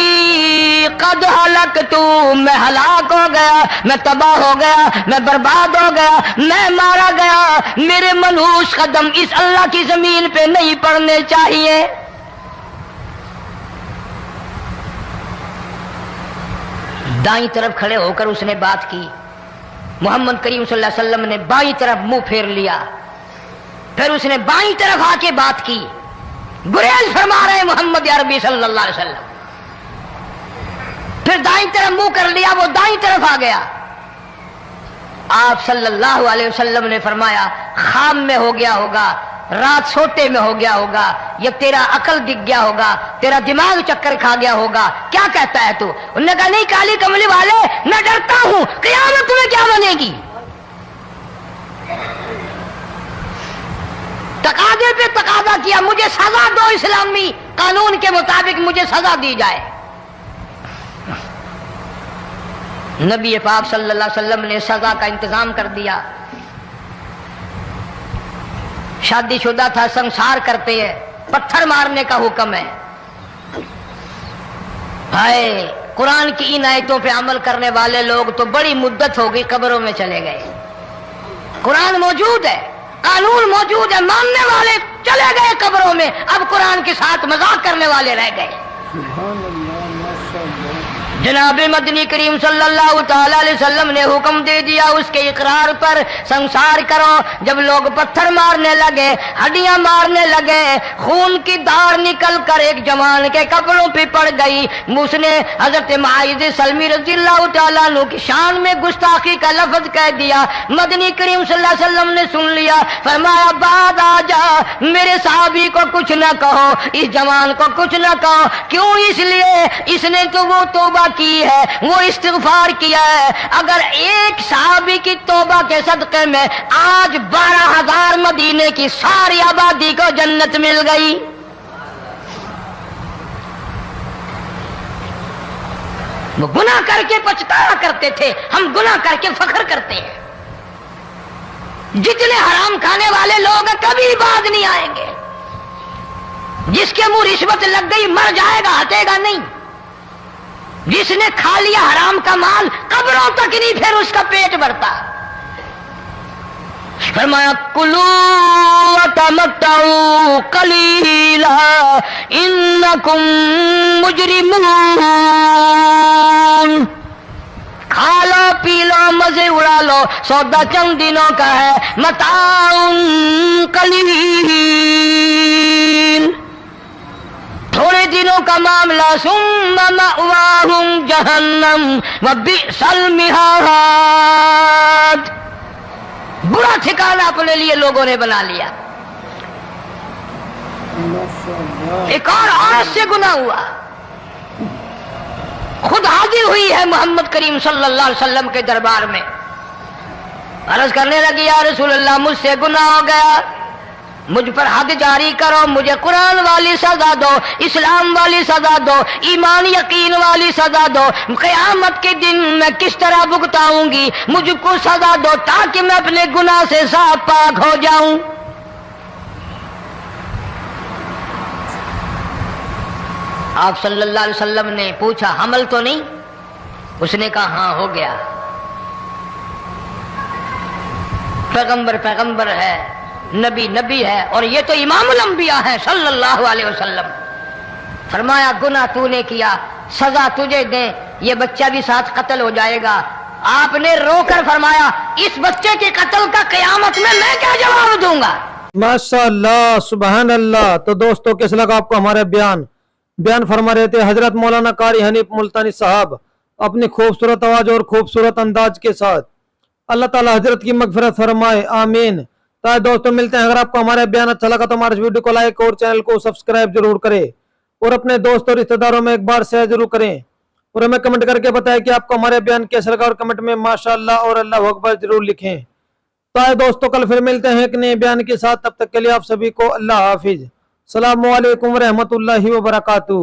قد ہلکت، میں ہلاک ہو گیا، میں تباہ ہو گیا، میں برباد ہو گیا، میں مارا گیا، میرے منحوس قدم اس اللہ کی زمین پہ نہیں پڑنے چاہیے۔ دائیں طرف کھڑے ہو کر اس نے بات کی، محمد کریم صلی اللہ علیہ وسلم نے بائیں طرف منہ پھیر لیا، پھر اس نے بائیں طرف آ کے بات کی، گریز فرما رہے محمد عربی صلی اللہ علیہ وسلم، پھر دائیں طرف منہ کر لیا، وہ دائیں طرف آ گیا۔ آپ صلی اللہ علیہ وسلم نے فرمایا خواب میں ہو گیا ہوگا، رات سوتے میں ہو گیا ہوگا، یا تیرا عقل دکھ گیا ہوگا، تیرا دماغ چکر کھا گیا ہوگا، کیا کہتا ہے تو؟ انہوں نے کہا نہیں کالی کملی والے، میں ڈرتا ہوں قیامت میں کیا بنے گی۔ تقاضے پہ تقاضا کیا، مجھے سزا دو، اسلامی قانون کے مطابق مجھے سزا دی جائے۔ نبی پاک صلی اللہ علیہ وسلم نے سزا کا انتظام کر دیا۔ شادی شدہ تھا، سنسار کرتے ہیں، پتھر مارنے کا حکم ہے۔ ہائے قرآن کی ان آیتوں پہ عمل کرنے والے لوگ تو بڑی مدت ہو گئی قبروں میں چلے گئے۔ قرآن موجود ہے، قانون موجود ہے، ماننے والے چلے گئے قبروں میں، اب قرآن کے ساتھ مذاق کرنے والے رہ گئے۔ جناب مدنی کریم صلی اللہ تعالی علیہ وسلم نے حکم دے دیا اس کے اقرار پر سنسار کرو۔ جب لوگ پتھر مارنے لگے، ہڈیاں مارنے لگے، خون کی دھار نکل کر ایک جوان کے کپڑوں پہ پڑ گئی، اس نے حضرت معاذ سلمی رضی اللہ تعالیٰ عنہ کی شان میں گستاخی کا لفظ کہہ دیا۔ مدنی کریم صلی اللہ علیہ وسلم نے سن لیا، فرمایا بعد آ جا، میرے صحابی کو کچھ نہ کہو، اس جوان کو کچھ نہ کہو۔ کیوں؟ اس لیے اس نے تو وہ توبہ کی ہے، وہ استغفار کیا ہے۔ اگر ایک صحابی کی توبہ کے صدقے میں آج 12,000 مدینے کی ساری آبادی کو جنت مل گئی۔ وہ گناہ کر کے پچھتایا کرتے تھے، ہم گناہ کر کے فخر کرتے ہیں۔ جتنے حرام کھانے والے لوگ کبھی بعد نہیں آئیں گے۔ جس کے منہ رشوت لگ گئی مر جائے گا، ہٹے گا نہیں۔ جس نے کھا لیا حرام کا مال قبروں تک نہیں پھر اس کا پیٹ بھرتا. فرمایا کلو وتمتعوا قلیلا انکم مجرمون. کھا لو پی لو مزے اڑا لو، سودا چند دنوں کا ہے. متاع قلیل، تھوڑے دنوں کا معاملہ. ثم مأواہم جہنم وبئس المہاد. برا ٹھکانہ اپنے لیے لوگوں نے بنا لیا. ایک اور عورت سے گناہ ہوا، خود حاضر ہوئی ہے محمد کریم صلی اللہ علیہ وسلم کے دربار میں. عرض کرنے لگی یا رسول اللہ مجھ سے گناہ ہو گیا، مجھ پر حد جاری کرو، مجھے قرآن والی سزا دو، اسلام والی سزا دو، ایمان یقین والی سزا دو. قیامت کے دن میں کس طرح بھگتاؤں گی، مجھ کو سزا دو تاکہ میں اپنے گناہ سے صاف پاک ہو جاؤں. آپ صلی اللہ علیہ وسلم نے پوچھا حمل تو نہیں؟ اس نے کہا ہاں ہو گیا. پیغمبر ہے، نبی ہے، اور یہ تو امام الانبیاء ہے صلی اللہ علیہ وسلم. فرمایا گناہ تو نے کیا، سزا تجھے دیں، یہ بچہ بھی ساتھ قتل ہو جائے گا. آپ نے رو کر فرمایا اس بچے کے قتل کا قیامت میں کیا جواب دوں گا. ماشاء اللہ، سبحان اللہ. تو دوستو کیسا لگا آپ کو ہمارا بیان فرما رہے تھے حضرت مولانا قاری حنیف ملتانی صاحب اپنی خوبصورت آواز اور خوبصورت انداز کے ساتھ. اللہ تعالی حضرت کی مغفرت فرمائے، آمین. تو دوستوں ملتے ہیں. اگر آپ کو ہمارا بیان اچھا لگا تو ہمارے اس ویڈیو کو لائک اور چینل کو سبسکرائب ضرور کریں، اور اپنے دوستوں اور رشتہ داروں میں ایک بار شیئر ضرور کریں، اور ہمیں کمنٹ کر کے بتائیں کہ آپ کو ہمارے بیان کیسا لگا، اور کمنٹ میں ماشاءاللہ اور اللہ اکبر ضرور لکھیں. تو دوستوں کل پھر ملتے ہیں ایک نئے بیان کے ساتھ. تب تک کے لیے آپ سبھی کو اللہ حافظ. السلام علیکم ورحمۃ اللہ وبرکاتہ.